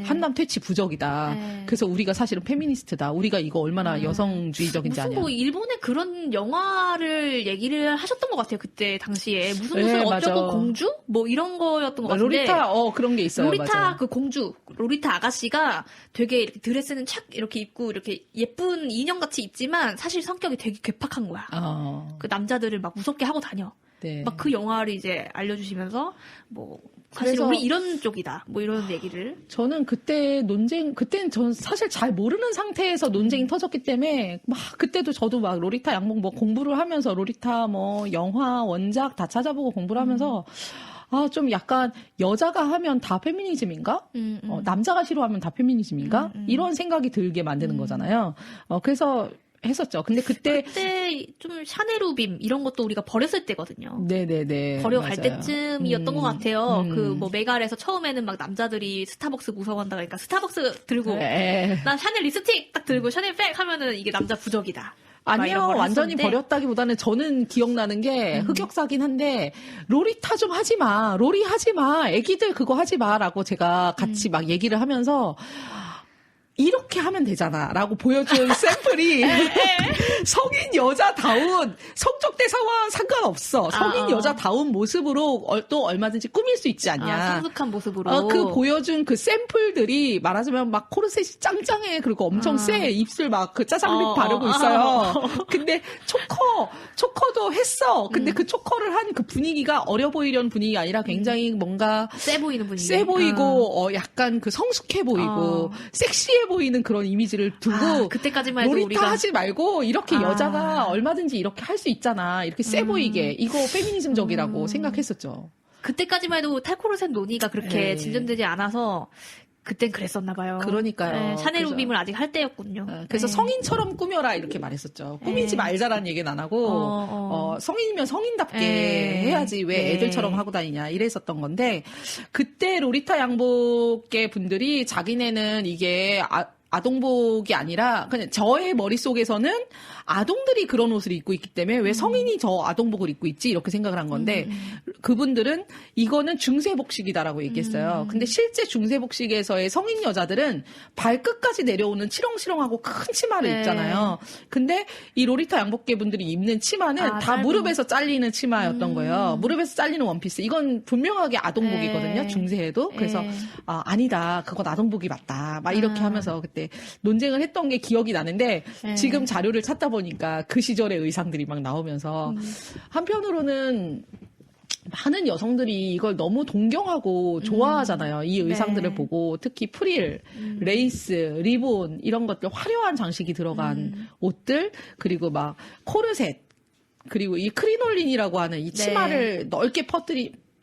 한남 퇴치 부적이다. 그래서 우리가 사실은 페미니스트다. 우리가 이거 얼마나 여성주의적인지 아냐. 뭐 일본의 그런 영화를 얘기를 하셨던 것 같아요. 그때 당시에 무슨 어쩌고 공주 뭐 이런 거였던 것 같은데. 로리타 그런 게 있어요. 로리타 맞아. 그 공주 로리타 아가씨가 되게 이렇게 드레스는 착 이렇게 입고 이렇게 예쁜 인형같이 입지만 사실 성격이 되게 괴팍한 거야. 그 남자들을 막 무섭게 하고 다녀. 막 그 영화를 이제 알려주시면서 뭐 사실 우리 이런 쪽이다. 뭐 이런 얘기를. 저는 그때는 저는 사실 잘 모르는 상태에서 논쟁이 터졌기 때문에 막 그때도 저도 막 로리타 양복 뭐 공부를 하면서 로리타 뭐 영화 원작 다 찾아보고 공부를 하면서 좀 약간 여자가 하면 다 페미니즘인가? 남자가 싫어하면 다 페미니즘인가? 이런 생각이 들게 만드는 거잖아요. 그래서 했었죠. 근데 그때 좀 샤넬우빔 이런 것도 우리가 버렸을 때거든요. 네네네. 버려갈 때쯤이었던 것 같아요. 그 뭐 메갈에서 처음에는 막 남자들이 스타벅스 무서워한다 그러니까 스타벅스 들고 난 샤넬 립스틱 딱 들고 샤넬 백 하면은 이게 남자 부적이다. 아니요, 완전히 버렸다기보다는 저는 기억나는 게 흑역사긴 한데 로리타 좀 하지 마, 로리 하지 마, 애기들 그거 하지 마라고 제가 같이 막 얘기를 하면서. 이렇게 하면 되잖아라고 보여준 샘플이 성인 여자다운 성적 대상과 상관없어. 성인 여자다운 모습으로 또 얼마든지 꾸밀 수 있지 않냐. 성숙한 모습으로. 그 보여준 그 샘플들이 말하자면 막 코르셋이 짱짱해. 그리고 엄청 세. 입술 막 그 짜장면 바르고 있어요. 근데 초커도 했어. 근데 그 초커를 한 그 분위기가 어려 보이려는 분위기가 아니라 굉장히 뭔가 세 보이는 분위기. 세 보이고 약간 그 성숙해 보이고 섹시해 보이는 그런 이미지를 두고 그때까지만 해도 로리타 우리가 하지 말고 이렇게 여자가 얼마든지 이렇게 할 수 있잖아. 이렇게 세 보이게. 이거 페미니즘적이라고 생각했었죠. 그때까지만 해도 탈코르셋 논의가 그렇게 진전되지 않아서 그땐 그랬었나 봐요. 그러니까요. 샤넬우빔을 아직 할 때였군요. 그래서 성인처럼 꾸며라 이렇게 말했었죠. 꾸미지 말자라는 얘기는 안 하고 성인이면 성인답게 해야지 왜 애들처럼 하고 다니냐 이랬었던 건데 그때 로리타 양복계 분들이 자기네는 이게 아동복이 아니라 그냥 저의 머릿속에서는 아동들이 그런 옷을 입고 있기 때문에 왜 성인이 저 아동복을 입고 있지 이렇게 생각을 한 건데 그분들은 이거는 중세복식이다라고 얘기했어요. 근데 실제 중세복식에서의 성인 여자들은 발끝까지 내려오는 치렁치렁하고 큰 치마를 네. 입잖아요. 근데 이 로리타 양복계 분들이 입는 치마는 다 짧은 무릎에서 잘리는 치마였던 거예요. 무릎에서 잘리는 원피스. 이건 분명하게 아동복이거든요. 네. 중세에도. 그래서 네. 아니다. 그건 아동복이 맞다. 막 이렇게 하면서 그때 논쟁을 했던 게 기억이 나는데 네. 지금 자료를 찾다 보니까 그 시절의 의상들이 막 나오면서 한편으로는 많은 여성들이 이걸 너무 동경하고 좋아하잖아요. 이 의상들을 네. 보고 특히 프릴, 레이스, 리본 이런 것들 화려한 장식이 들어간 옷들 그리고 막 코르셋 그리고 이 크리놀린이라고 하는 이 치마를 넓게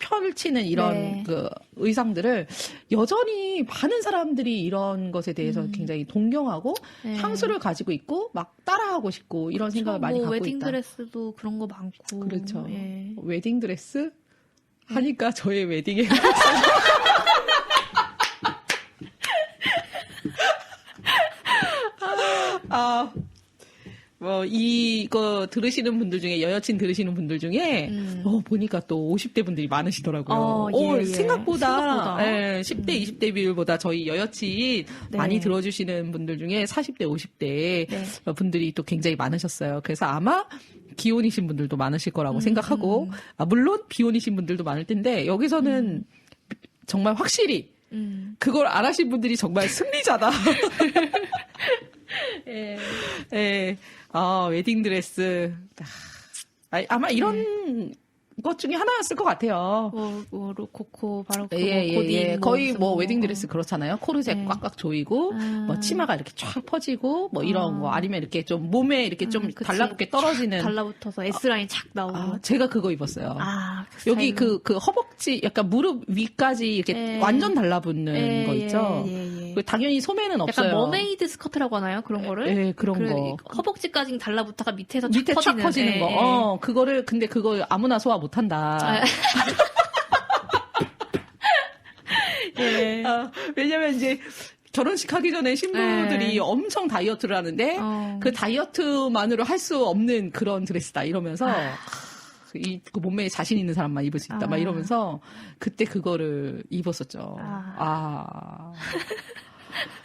펼치는 이런 네. 그 의상들을 여전히 많은 사람들이 이런 것에 대해서 굉장히 동경하고 네. 향수를 가지고 있고 막 따라하고 싶고 이런 생각을 많이 갖고 웨딩 있다. 드레스도 그런 거 많고. 그렇죠. 예. 웨딩 드레스 하니까 저의 웨딩에 뭐 이거 들으시는 분들 중에 여여친 들으시는 분들 중에 보니까 또 50대 분들이 많으시더라고요. 예. 생각보다 생각보다. 예, 10대 20대 비율보다 저희 여여친 네. 많이 들어주시는 분들 중에 40대 50대 분들이 또 굉장히 많으셨어요. 그래서 아마 기혼이신 분들도 많으실 거라고 생각하고 물론 비혼이신 분들도 많을 텐데 여기서는 정말 확실히 그걸 안 하신 분들이 정말 승리자다. 예. 웨딩드레스. 아마 이런 것 중에 하나였을 것 같아요. 뭐 로코코, 바로코, 고딘. 거의 뭐 무슨 웨딩드레스 그렇잖아요. 코르셋 꽉꽉 조이고, 뭐 치마가 이렇게 쫙 퍼지고, 뭐 이런 거. 아니면 이렇게 좀 몸에 이렇게 좀 그치. 달라붙게 떨어지는. 달라붙어서 S라인 착 나오고. 제가 그거 입었어요. 그 여기 스타일로. 그 허벅지, 약간 무릎 위까지 이렇게 완전 달라붙는 거 있죠. 그 당연히 소매는 없어요. 약간 머메이드 스커트라고 하나요? 그런 거를? 예, 그런 거. 허벅지까지 달라붙다가 밑에서 밑에 쫙 퍼지는 거. 그거를, 근데 그거 아무나 소화 못 한다. 왜냐면 이제 결혼식 하기 전에 신부들이 엄청 다이어트를 하는데 그 다이어트만으로 할 수 없는 그런 드레스다 이러면서 그 몸매에 자신 있는 사람만 입을 수 있다 막 이러면서 그때 그거를 입었었죠.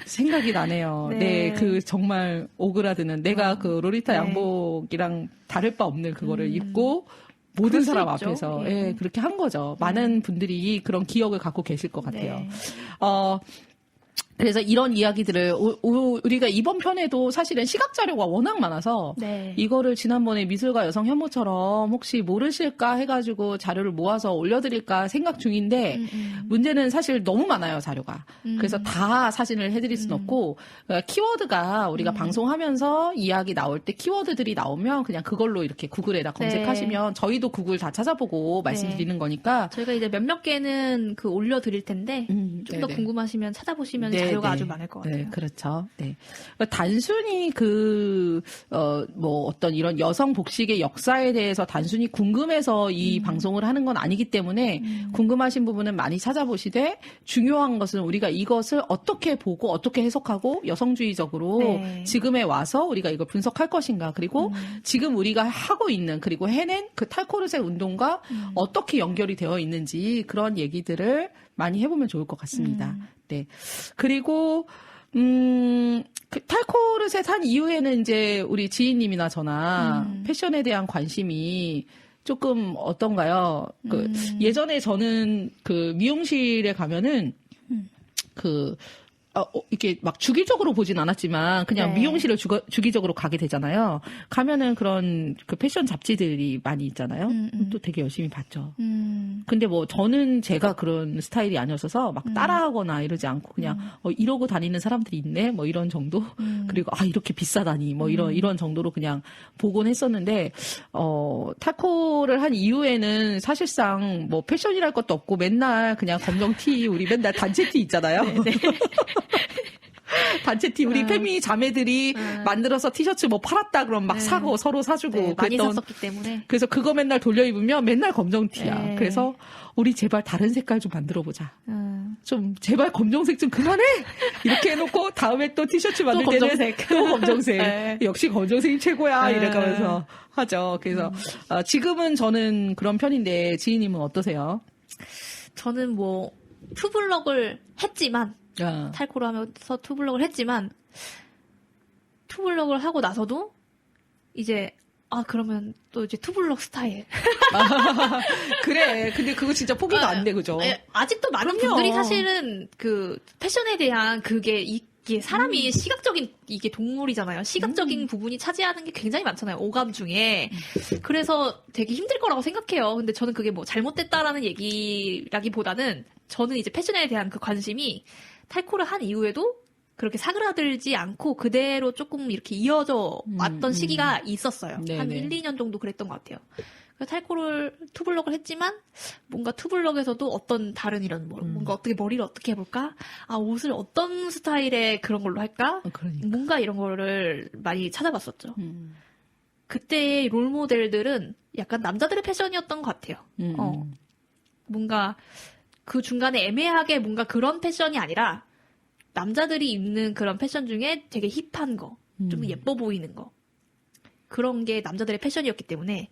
생각이 나네요. 네, 그 정말 오그라드는 내가 그 로리타 양복이랑 다를 바 없는 그거를 입고 모든 사람 있죠. 앞에서 그렇게 한 거죠. 많은 분들이 그런 기억을 갖고 계실 것 같아요. 그래서 이런 이야기들을 우리가 이번 편에도 사실은 시각 자료가 워낙 많아서 이거를 지난번에 미술가 여성 혐오처럼 혹시 모르실까 해가지고 자료를 모아서 올려드릴까 생각 중인데 문제는 사실 너무 많아요 자료가. 그래서 다 사진을 해드릴 수는 없고 키워드가 우리가 방송하면서 이야기 나올 때 키워드들이 나오면 그냥 그걸로 이렇게 구글에다 검색하시면 저희도 구글 다 찾아보고 말씀드리는 거니까 저희가 이제 몇몇 개는 그 올려드릴 텐데 좀 더 궁금하시면 찾아보시면 자료가 아주 많을 것 같아요. 네, 그렇죠. 네. 단순히 뭐 어떤 이런 여성 복식의 역사에 대해서 단순히 궁금해서 이 방송을 하는 건 아니기 때문에 궁금하신 부분은 많이 찾아보시되 중요한 것은 우리가 이것을 어떻게 보고 어떻게 해석하고 여성주의적으로 지금에 와서 우리가 이걸 분석할 것인가 그리고 지금 우리가 하고 있는 그리고 해낸 그 탈코르셋 운동과 어떻게 연결이 되어 있는지 그런 얘기들을 많이 해보면 좋을 것 같습니다. 네. 그리고, 그 탈코르셋 한 이후에는 이제 우리 지인님이나 저나 패션에 대한 관심이 조금 어떤가요? 예전에 저는 그 미용실에 가면은 이렇게 막 주기적으로 보진 않았지만 그냥 미용실을 주기적으로 가게 되잖아요. 가면은 그런 그 패션 잡지들이 많이 있잖아요. 또 되게 열심히 봤죠. 근데 뭐 저는 제가 그런 스타일이 아니었어서 막 따라하거나 이러지 않고 그냥 이러고 다니는 사람들이 있네 뭐 이런 정도. 그리고 이렇게 비싸다니 뭐 이런 정도로 그냥 보곤 했었는데 타코를 한 이후에는 사실상 뭐 패션이랄 것도 없고 맨날 그냥 검정 티 우리 맨날 단체 티 있잖아요. 단체 티 우리 페미 자매들이 만들어서 티셔츠 뭐 팔았다 그럼 막 사고 서로 사주고 많이 샀었기 때문에 그래서 그거 맨날 돌려 입으면 맨날 검정 티야. 그래서 우리 제발 다른 색깔 좀 만들어보자. 좀 제발 검정색 좀 그만해. 이렇게 해놓고 다음에 또 티셔츠 만들 때는 검정색. 또 검정색. 네. 역시 검정색이 최고야. 이래가면서 하죠. 그래서 지금은 저는 그런 편인데 지희님은 어떠세요? 저는 뭐 투블럭을 했지만 탈코를 하면서 투블럭을 했지만 투블럭을 하고 나서도 이제 그러면 또 이제 투블럭 스타일. 그래. 근데 그거 진짜 포기가 안 돼, 그죠? 아직도 많은 그럼요. 분들이 사실은 그 패션에 대한 이게 사람이 시각적인 이게 동물이잖아요. 시각적인 부분이 차지하는 게 굉장히 많잖아요. 오감 중에. 그래서 되게 힘들 거라고 생각해요. 근데 저는 그게 뭐 잘못됐다라는 얘기라기보다는 저는 이제 패션에 대한 그 관심이 탈코를 한 이후에도 그렇게 사그라들지 않고 그대로 조금 이렇게 이어져 왔던 시기가 있었어요. 네네. 한 1, 2년 정도 그랬던 것 같아요. 그래서 투블럭을 했지만 뭔가 투블럭에서도 어떤 다른 이런 뭔가 어떻게 머리를 어떻게 해볼까? 옷을 어떤 스타일의 그런 걸로 할까? 그러니까. 뭔가 이런 거를 많이 찾아봤었죠. 그때의 롤모델들은 약간 남자들의 패션이었던 것 같아요. 뭔가 그 중간에 애매하게 뭔가 그런 패션이 아니라 남자들이 입는 그런 패션 중에 되게 힙한 거, 좀 예뻐 보이는 거. 그런 게 남자들의 패션이었기 때문에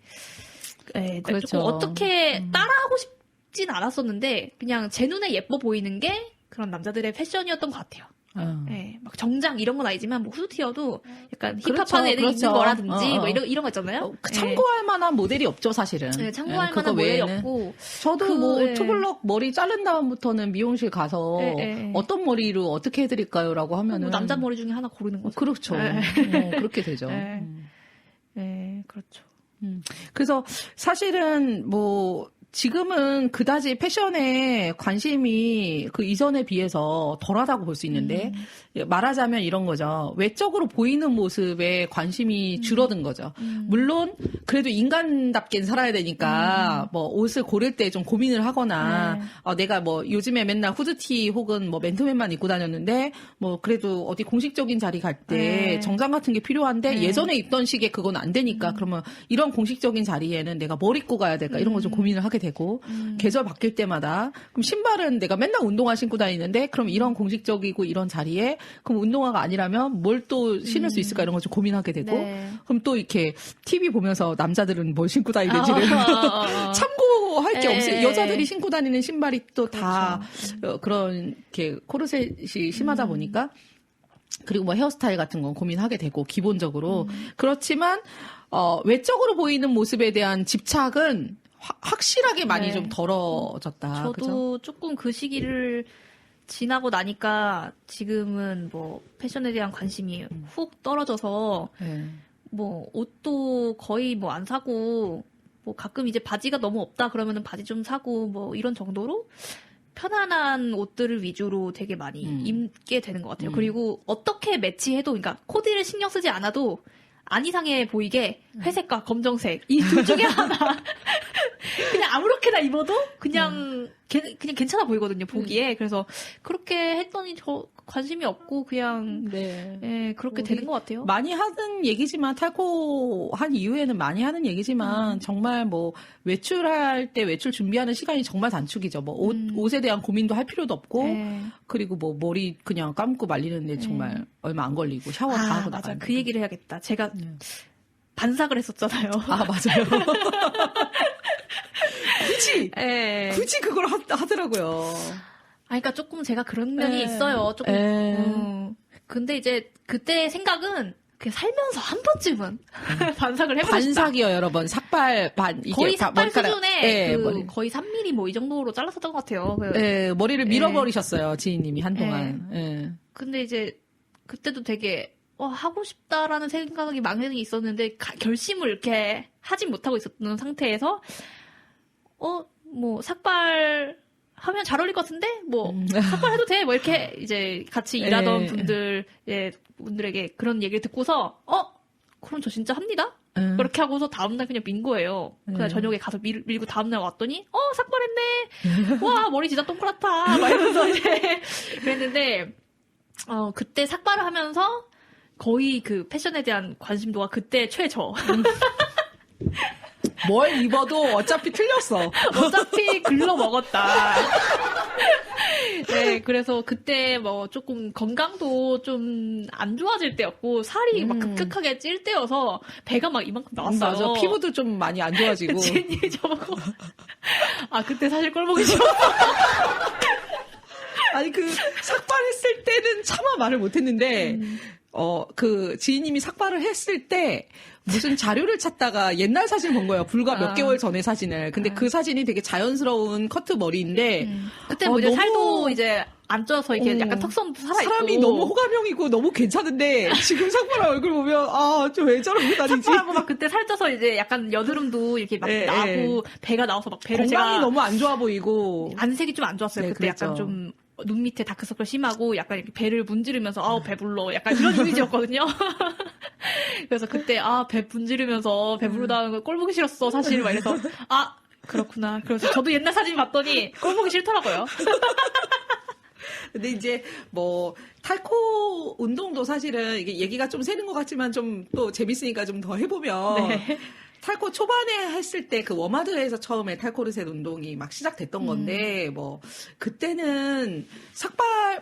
그렇죠. 조금 어떻게 따라하고 싶진 않았었는데 그냥 제 눈에 예뻐 보이는 게 그런 남자들의 패션이었던 것 같아요. 막 정장 이런 건 아니지만 뭐 후드티어도 약간 힙합한 애들 입는 거라든지 뭐 이런 거 있잖아요. 참고할 만한 모델이 없죠, 사실은. 네, 참고할 그거 만한 모델이 외에는. 없고 저도 투블럭 머리 자른 다음부터는 미용실 가서 어떤 머리로 어떻게 해드릴까요라고 하면은 뭐 남자 머리 중에 하나 고르는 거죠. 그렇죠. 그렇게 되죠. 그렇죠. 그래서 사실은 뭐 지금은 그다지 패션에 관심이 그 이전에 비해서 덜하다고 볼 수 있는데 말하자면 이런 거죠. 외적으로 보이는 모습에 관심이 줄어든 거죠. 물론 그래도 인간답게 살아야 되니까 뭐 옷을 고를 때 좀 고민을 하거나 내가 뭐 요즘에 맨날 후드티 혹은 뭐 맨투맨만 입고 다녔는데 뭐 그래도 어디 공식적인 자리 갈 때 정장 같은 게 필요한데 예전에 입던 식에 그건 안 되니까 그러면 이런 공식적인 자리에는 내가 뭘 입고 가야 될까 이런 거 좀 고민을 하게 되고 계절 바뀔 때마다 그럼 신발은 내가 맨날 운동화 신고 다니는데 그럼 이런 공식적이고 이런 자리에 그럼 운동화가 아니라면 뭘 또 신을 수 있을까 이런 거 좀 고민하게 되고 그럼 또 이렇게 TV 보면서 남자들은 뭘 신고 다니는지를 참고할 게 없어요. 여자들이 신고 다니는 신발이 또 다 그런 이렇게 코르셋이 심하다 보니까 그리고 뭐 헤어스타일 같은 건 고민하게 되고 기본적으로 그렇지만 외적으로 보이는 모습에 대한 집착은 확실하게 많이 좀 덜어졌다. 저도 그죠? 조금 그 시기를 지나고 나니까 지금은 뭐 패션에 대한 관심이 훅 떨어져서 뭐 옷도 거의 뭐 안 사고 뭐 가끔 이제 바지가 너무 없다 그러면은 바지 좀 사고 뭐 이런 정도로 편안한 옷들을 위주로 되게 많이 입게 되는 것 같아요. 그리고 어떻게 매치해도 그러니까 코디를 신경 쓰지 않아도 안 이상해 보이게 회색과 검정색 이 둘 중에 하나 그냥 아무렇게나 입어도 그냥 괜찮아 보이거든요 보기에. 그래서 그렇게 했더니 저 관심이 없고 그냥 그렇게 되는 것 같아요. 많이 하는 얘기지만 탈코 한 이후에는 많이 하는 얘기지만 정말 뭐 외출할 때 외출 준비하는 시간이 정말 단축이죠. 뭐 옷에 대한 고민도 할 필요도 없고 그리고 뭐 머리 그냥 감고 말리는데 정말 얼마 안 걸리고 샤워 다 하고 맞아. 나가는 그 얘기를 해야겠다. 제가 반삭을 했었잖아요. 맞아요. 굳이 그걸 하더라고요. 그러니까 조금 제가 그런 면이 있어요. 조금. 근데 이제 그때 생각은 그냥 살면서 한 번쯤은 반삭을 해보고 싶다. 반삭이요, 여러분. 삭발 이게 거의 삭발 수준의 머리. 거의 3mm 뭐 이 정도로 잘랐었던 것 같아요. 머리를 밀어버리셨어요, 지희님이 한동안. 근데 이제 그때도 되게 하고 싶다라는 생각이 막연히 있었는데 결심을 이렇게 하진 못하고 있었던 상태에서 뭐 삭발 하면 잘 어울릴 것 같은데 뭐 삭발해도 돼 뭐 이렇게 이제 같이 일하던 분들에게 그런 얘기를 듣고서 그럼 저 진짜 합니다. 그렇게 하고서 다음날 그냥 민 거예요. 그날 저녁에 가서 밀고 다음날 왔더니 삭발했네. 와 머리 진짜 동그랗다. 막 이러면서 이제 그랬는데 그때 삭발을 하면서 거의 그 패션에 대한 관심도가 그때 최저. 뭘 입어도 어차피 틀렸어. 어차피 글러 먹었다. 네, 그래서 그때 뭐 조금 건강도 좀 안 좋아질 때였고 살이 막 급격하게 찔 때여서 배가 막 이만큼 나왔어요. 맞아. 피부도 좀 많이 안 좋아지고. 제니 저보고 아 그때 사실 꼴 보기 싫었어. 아니 그 삭발했을 때는 차마 말을 못했는데 그 지인님이 삭발을 했을 때 무슨 자료를 찾다가 옛날 사진 본 거예요. 불과 몇 개월 전의 사진을. 근데 그 사진이 되게 자연스러운 커트 머리인데 그때 뭐 이제 너무 살도 이제 안 쪄서 이렇게 약간 턱선도 살아있고 사람이 너무 호감형이고 너무 괜찮은데 지금 삭발한 얼굴 보면 좀 왜 저러고 다니지? 삭발하고 막 그때 살쪄서 이제 약간 여드름도 이렇게 막 나고 배가 나와서 막 배를 건강이 제가 너무 안 좋아 보이고 안색이 좀 안 좋았어요. 네, 그때 그랬죠. 약간 좀 눈 밑에 다크서클 심하고 약간 이렇게 배를 문지르면서 아우 배불러 약간 이런 이미지였거든요. 그래서 그때 배 문지르면서 배부르다는 걸 꼴 보기 싫었어 사실 막 이래서 그렇구나. 그래서 저도 옛날 사진 봤더니 꼴 보기 싫더라고요. 근데 이제 뭐 탈코 운동도 사실은 이게 얘기가 좀 새는 것 같지만 좀 또 재밌으니까 좀 더 해보면 네. 탈코 초반에 했을 때 그 웜하드에서 처음에 탈코르셋 운동이 막 시작됐던 건데 뭐 그때는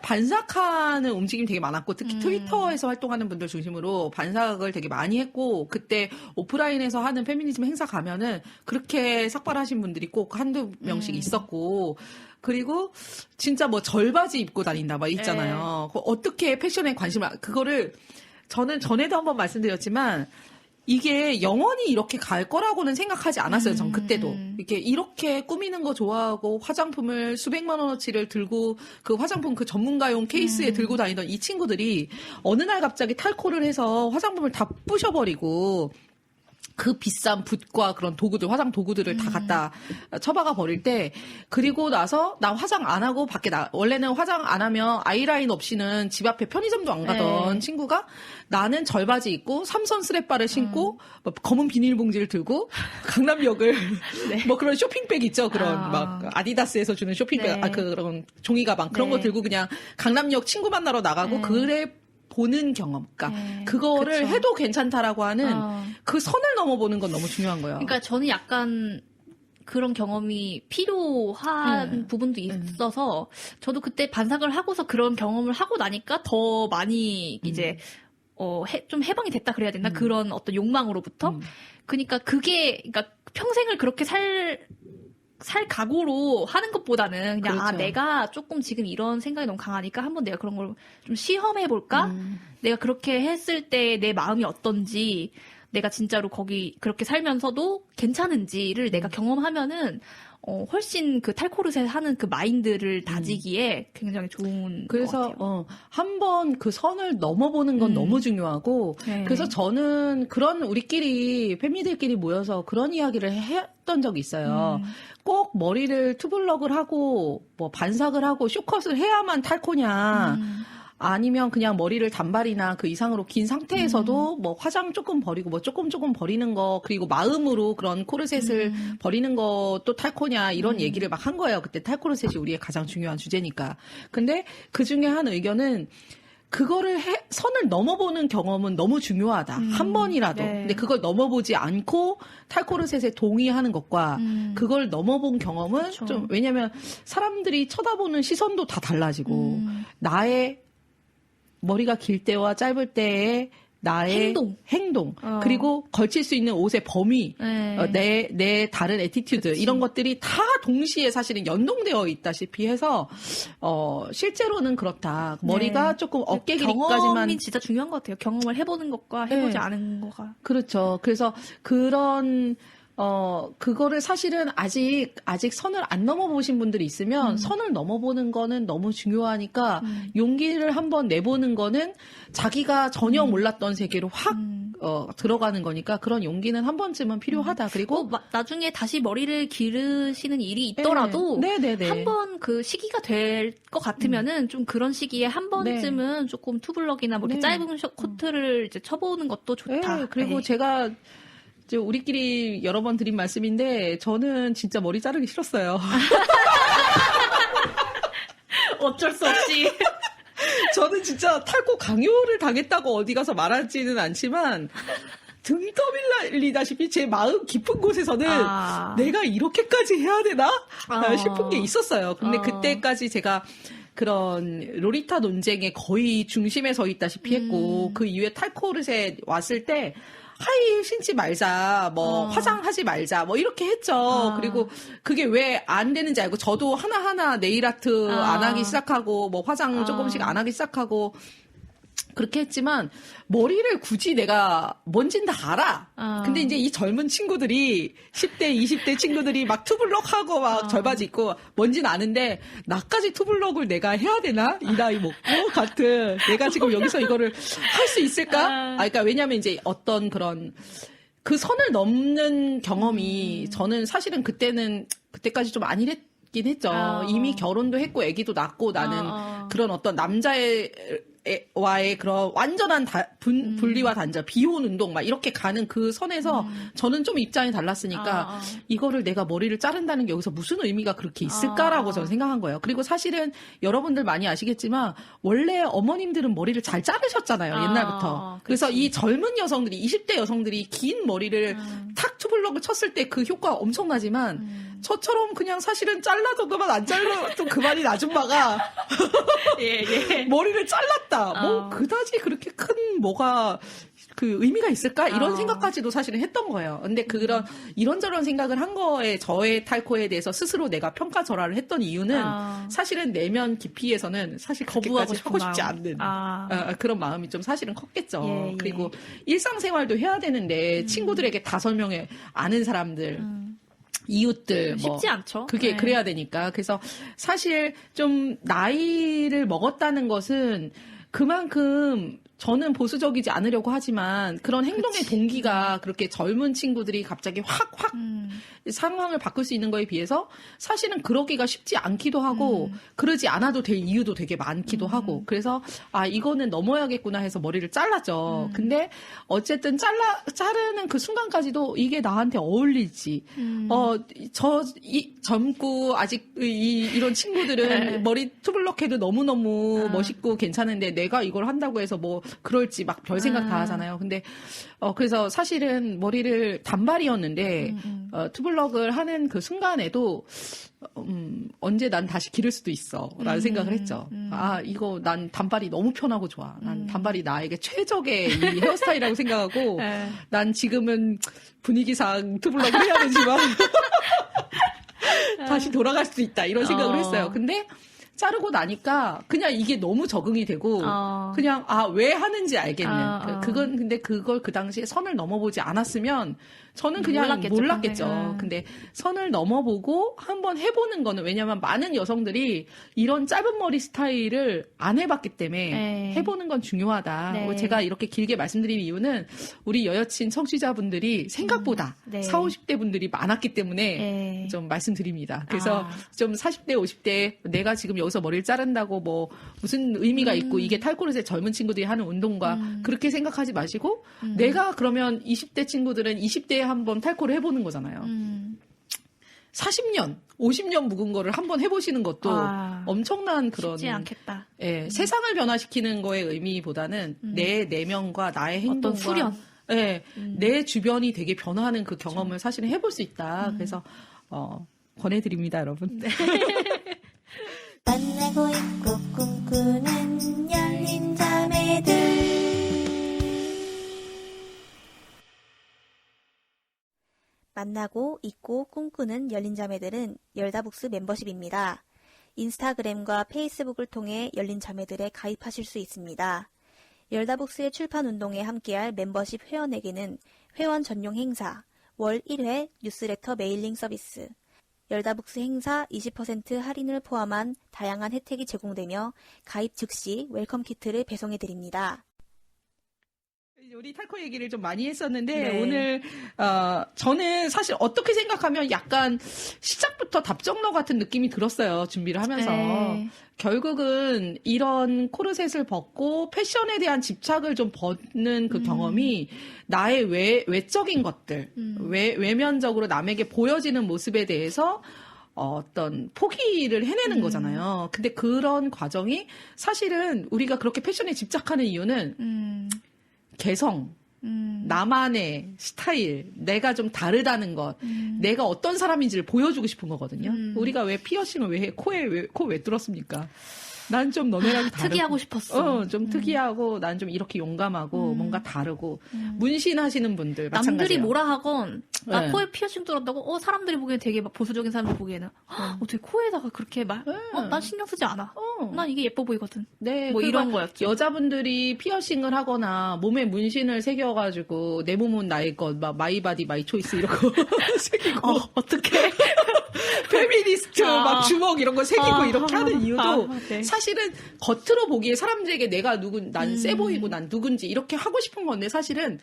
반삭하는 움직임이 되게 많았고 특히 트위터에서 활동하는 분들 중심으로 반삭을 되게 많이 했고 그때 오프라인에서 하는 페미니즘 행사 가면은 그렇게 삭발하신 분들이 꼭 한두 명씩 있었고 그리고 진짜 뭐 절바지 입고 다닌다 막 있잖아요. 어떻게 패션에 관심을 그거를 저는 전에도 한번 말씀드렸지만 이게 영원히 이렇게 갈 거라고는 생각하지 않았어요. 전 그때도. 이렇게 꾸미는 거 좋아하고 화장품을 수백만 원어치를 들고 그 화장품 그 전문가용 케이스에 들고 다니던 이 친구들이 어느 날 갑자기 탈코를 해서 화장품을 다 부셔버리고 그 비싼 붓과 그런 도구들, 화장 도구들을 다 갖다 처박아 버릴 때, 그리고 나서 나 화장 안 하고 밖에 원래는 화장 안 하면 아이라인 없이는 집 앞에 편의점도 안 가던 친구가 나는 절바지 입고 삼선 스레바를 신고 뭐 검은 비닐봉지를 들고 강남역을 뭐 그런 쇼핑백 있죠. 그런 막 아디다스에서 주는 쇼핑백, 그런 종이 가방 그런 거 들고 그냥 강남역 친구 만나러 나가고 그래 보는 경험, 그러니까 그거를 그쵸. 해도 괜찮다라고 하는 그 선을 넘어보는 건 너무 중요한 거예요. 그러니까 저는 약간 그런 경험이 필요한 부분도 있어서 저도 그때 반삭을 하고서 그런 경험을 하고 나니까 더 많이 이제 좀 해방이 됐다 그래야 되나 그런 어떤 욕망으로부터. 그러니까 그러니까 평생을 그렇게 살 각오로 하는 것보다는 그냥 그렇죠. 내가 조금 지금 이런 생각이 너무 강하니까 한번 내가 그런 걸 좀 시험해 볼까? 내가 그렇게 했을 때 내 마음이 어떤지, 내가 진짜로 거기 그렇게 살면서도 괜찮은지를 내가 경험하면은 훨씬 그 탈코르셋 하는 그 마인드를 다지기에 굉장히 좋은 그래서 것 같아요. 한번 그 선을 넘어보는 건 너무 중요하고 그래서 저는 그런 우리끼리 패미들끼리 모여서 그런 이야기를 했던 적이 있어요. 꼭 머리를 투블럭을 하고 뭐 반삭을 하고 쇼컷을 해야만 탈코냐. 아니면 그냥 머리를 단발이나 그 이상으로 긴 상태에서도 뭐 화장 조금 버리고 뭐 조금 버리는 거 그리고 마음으로 그런 코르셋을 버리는 것도 탈코냐 이런 얘기를 막 한 거예요. 그때 탈코르셋이 우리의 가장 중요한 주제니까. 근데 그 중에 한 의견은 그거를 선을 넘어보는 경험은 너무 중요하다. 한 번이라도. 근데 그걸 넘어보지 않고 탈코르셋에 동의하는 것과 그걸 넘어본 경험은 좀 왜냐면 사람들이 쳐다보는 시선도 다 달라지고 나의 머리가 길 때와 짧을 때의 나의 행동 그리고 걸칠 수 있는 옷의 범위, 내 다른 애티튜드 이런 것들이 다 동시에 사실은 연동되어 있다시피 해서 실제로는 그렇다. 머리가 조금 어깨 길이까지만 경험이 진짜 중요한 것 같아요. 경험을 해보는 것과 해보지 않은 거가. 그렇죠. 그래서 그런 그거를 사실은 아직 선을 안 넘어보신 분들이 있으면 선을 넘어보는 거는 너무 중요하니까 용기를 한번 내보는 거는 자기가 전혀 몰랐던 세계로 확 들어가는 거니까 그런 용기는 한 번쯤은 필요하다. 그리고 나중에 다시 머리를 기르시는 일이 있더라도 한번 그 시기가 될 것 같으면은 좀 그런 시기에 한 번쯤은 조금 투블럭이나 뭐 이렇게 짧은 코트를 이제 쳐보는 것도 좋다. 그리고 제가 우리끼리 여러 번 드린 말씀인데 저는 진짜 머리 자르기 싫었어요. 어쩔 수 없이. 저는 진짜 탈코 강요를 당했다고 어디 가서 말하지는 않지만 등 떠밀리다시피 제 마음 깊은 곳에서는 내가 이렇게까지 해야 되나 싶은 게 있었어요. 근데 그때까지 제가 그런 로리타 논쟁의 거의 중심에 서 있다시피 했고 그 이후에 탈코르셋 왔을 때 하이힐 신지 말자, 뭐 화장하지 말자, 뭐 이렇게 했죠. 그리고 그게 왜 안 되는지 알고 저도 하나하나 네일 아트 안 하기 시작하고 뭐 화장 조금씩 안 하기 시작하고 그렇게 했지만 머리를 굳이 내가 뭔진 다 알아. 근데 이제 이 젊은 친구들이 10대, 20대 친구들이 막 투블럭하고 막 절바지 입고 뭔진 아는데 나까지 투블럭을 내가 해야 되나? 이 나이 먹고 같은 내가 지금 여기서 이거를 할 수 있을까? 그러니까 왜냐면 이제 어떤 그런 그 선을 넘는 경험이 저는 사실은 그때까지 좀 아니랬긴 했죠. 이미 결혼도 했고 아기도 낳고 나는 그런 어떤 와의 그런 완전한 분리와 단절, 비혼 운동 막 이렇게 가는 그 선에서 저는 좀 입장이 달랐으니까 이거를 내가 머리를 자른다는 게 여기서 무슨 의미가 그렇게 있을까라고 저는 생각한 거예요. 그리고 사실은 여러분들 많이 아시겠지만 원래 어머님들은 머리를 잘 자르셨잖아요. 옛날부터. 그래서 이 젊은 여성들이 20대 여성들이 긴 머리를 탁 투블럭을 쳤을 때 그 효과가 엄청나지만 저처럼 그냥 사실은 잘라도 그만 안 잘라도 그만인 아줌마가 머리를 잘랐다. 뭐 그다지 그렇게 큰 뭐가 그 의미가 있을까? 이런 생각까지도 사실은 했던 거예요. 근데 그런 이런저런 생각을 한 거에 저의 탈코에 대해서 스스로 내가 평가절하를 했던 이유는 사실은 내면 깊이에서는 사실 거부하고 하고 싶지 않는 그런 마음이 좀 사실은 컸겠죠. 그리고 일상생활도 해야 되는데 친구들에게 다 설명해 아는 사람들 이웃들 쉽지 뭐 않죠. 그게 그래야 되니까. 그래서 사실 좀 나이를 먹었다는 것은 그만큼 저는 보수적이지 않으려고 하지만 그런 행동의 동기가 그렇게 젊은 친구들이 갑자기 확 상황을 바꿀 수 있는 거에 비해서 사실은 그러기가 쉽지 않기도 하고 그러지 않아도 될 이유도 되게 많기도 하고 그래서 이거는 넘어야겠구나 해서 머리를 잘랐죠. 근데 어쨌든 자르는 그 순간까지도 이게 나한테 어울릴지 젊고 아직 이런 친구들은 머리 투블럭해도 너무너무 멋있고 괜찮은데 내가 이걸 한다고 해서 뭐 그럴지 막 별 생각 다 하잖아요. 근데 그래서 사실은 머리를 단발이었는데 투블럭을 하는 그 순간에도 언제 난 다시 기를 수도 있어 라는 생각을 했죠. 이거 난 단발이 너무 편하고 좋아. 난 단발이 나에게 최적의 이 헤어스타일이라고 생각하고 난 지금은 분위기상 투블럭을 해야 되지만 다시 돌아갈 수 있다 이런 생각을 했어요. 근데 자르고 나니까 그냥 이게 너무 적응이 되고 그냥 왜 하는지 알겠는 그건 근데 그걸 그 당시에 선을 넘어보지 않았으면 저는 그냥 몰랐겠죠. 근데 선을 넘어보고 한번 해보는 거는 왜냐면 많은 여성들이 이런 짧은 머리 스타일을 안 해봤기 때문에 해보는 건 중요하다. 제가 이렇게 길게 말씀드린 이유는 우리 여여친 청취자분들이 생각보다 40, 50대 분들이 많았기 때문에 좀 말씀드립니다. 그래서 좀 40대, 50대 내가 지금 여기서 머리를 자른다고 뭐 무슨 의미가 있고 이게 탈코르셋 젊은 친구들이 하는 운동과 그렇게 생각하지 마시고 내가 그러면 20대 친구들은 20대에 한번 탈코를 해보는 거잖아요. 40년, 50년 묵은 거를 한번 해보시는 것도 엄청난 그런 쉽지 않겠다. 세상을 변화시키는 거의 의미보다는 내 내면과 나의 행동과 어떤 수련. 내 주변이 되게 변화하는 그 경험을 사실은 해볼 수 있다. 그래서 권해드립니다, 여러분. 만나고 있고 꿈꾸는 열린 자매들. 만나고 잊고 꿈꾸는 열린자매들은 열다북스 멤버십입니다. 인스타그램과 페이스북을 통해 열린자매들에 가입하실 수 있습니다. 열다북스의 출판운동에 함께할 멤버십 회원에게는 회원 전용 행사, 월 1회 뉴스레터 메일링 서비스, 열다북스 행사 20% 할인을 포함한 다양한 혜택이 제공되며 가입 즉시 웰컴 키트를 배송해드립니다. 우리 탈코 얘기를 좀 많이 했었는데 오늘 저는 사실 어떻게 생각하면 약간 시작부터 답정너 같은 느낌이 들었어요. 준비를 하면서. 결국은 이런 코르셋을 벗고 패션에 대한 집착을 좀 벗는 그 경험이 나의 외적인 것들, 외면적으로 남에게 보여지는 모습에 대해서 어떤 포기를 해내는 거잖아요. 근데 그런 과정이 사실은 우리가 그렇게 패션에 집착하는 이유는 개성, 나만의 스타일, 내가 좀 다르다는 것, 내가 어떤 사람인지를 보여주고 싶은 거거든요. 우리가 왜 피어싱을 왜 해? 코 왜 뚫었습니까? 난 좀 너네랑 다르고. 특이하고 싶었어. 좀 특이하고, 난 좀 이렇게 용감하고, 뭔가 다르고, 문신하시는 분들, 마찬가지예요. 남들이 뭐라 하건, 나 네. 코에 피어싱 뚫었다고, 사람들이 보기엔 되게 막 보수적인 사람들 보기에는, 어떻게 코에다가 그렇게 난 신경 쓰지 않아. 난 이게 예뻐 보이거든. 네, 뭐 이런 그러니까 거였죠. 여자분들이 피어싱을 하거나 몸에 문신을 새겨가지고 내 몸은 나의 것, 막 마이 바디 마이 초이스 이런 거 새기고 어떻게? 페미니스트 막 주먹 이런 거 새기고 이렇게 하는 이유도 네. 사실은 겉으로 보기에 사람들에게 내가 난 세 보이고 난 누군지 이렇게 하고 싶은 건데 사실은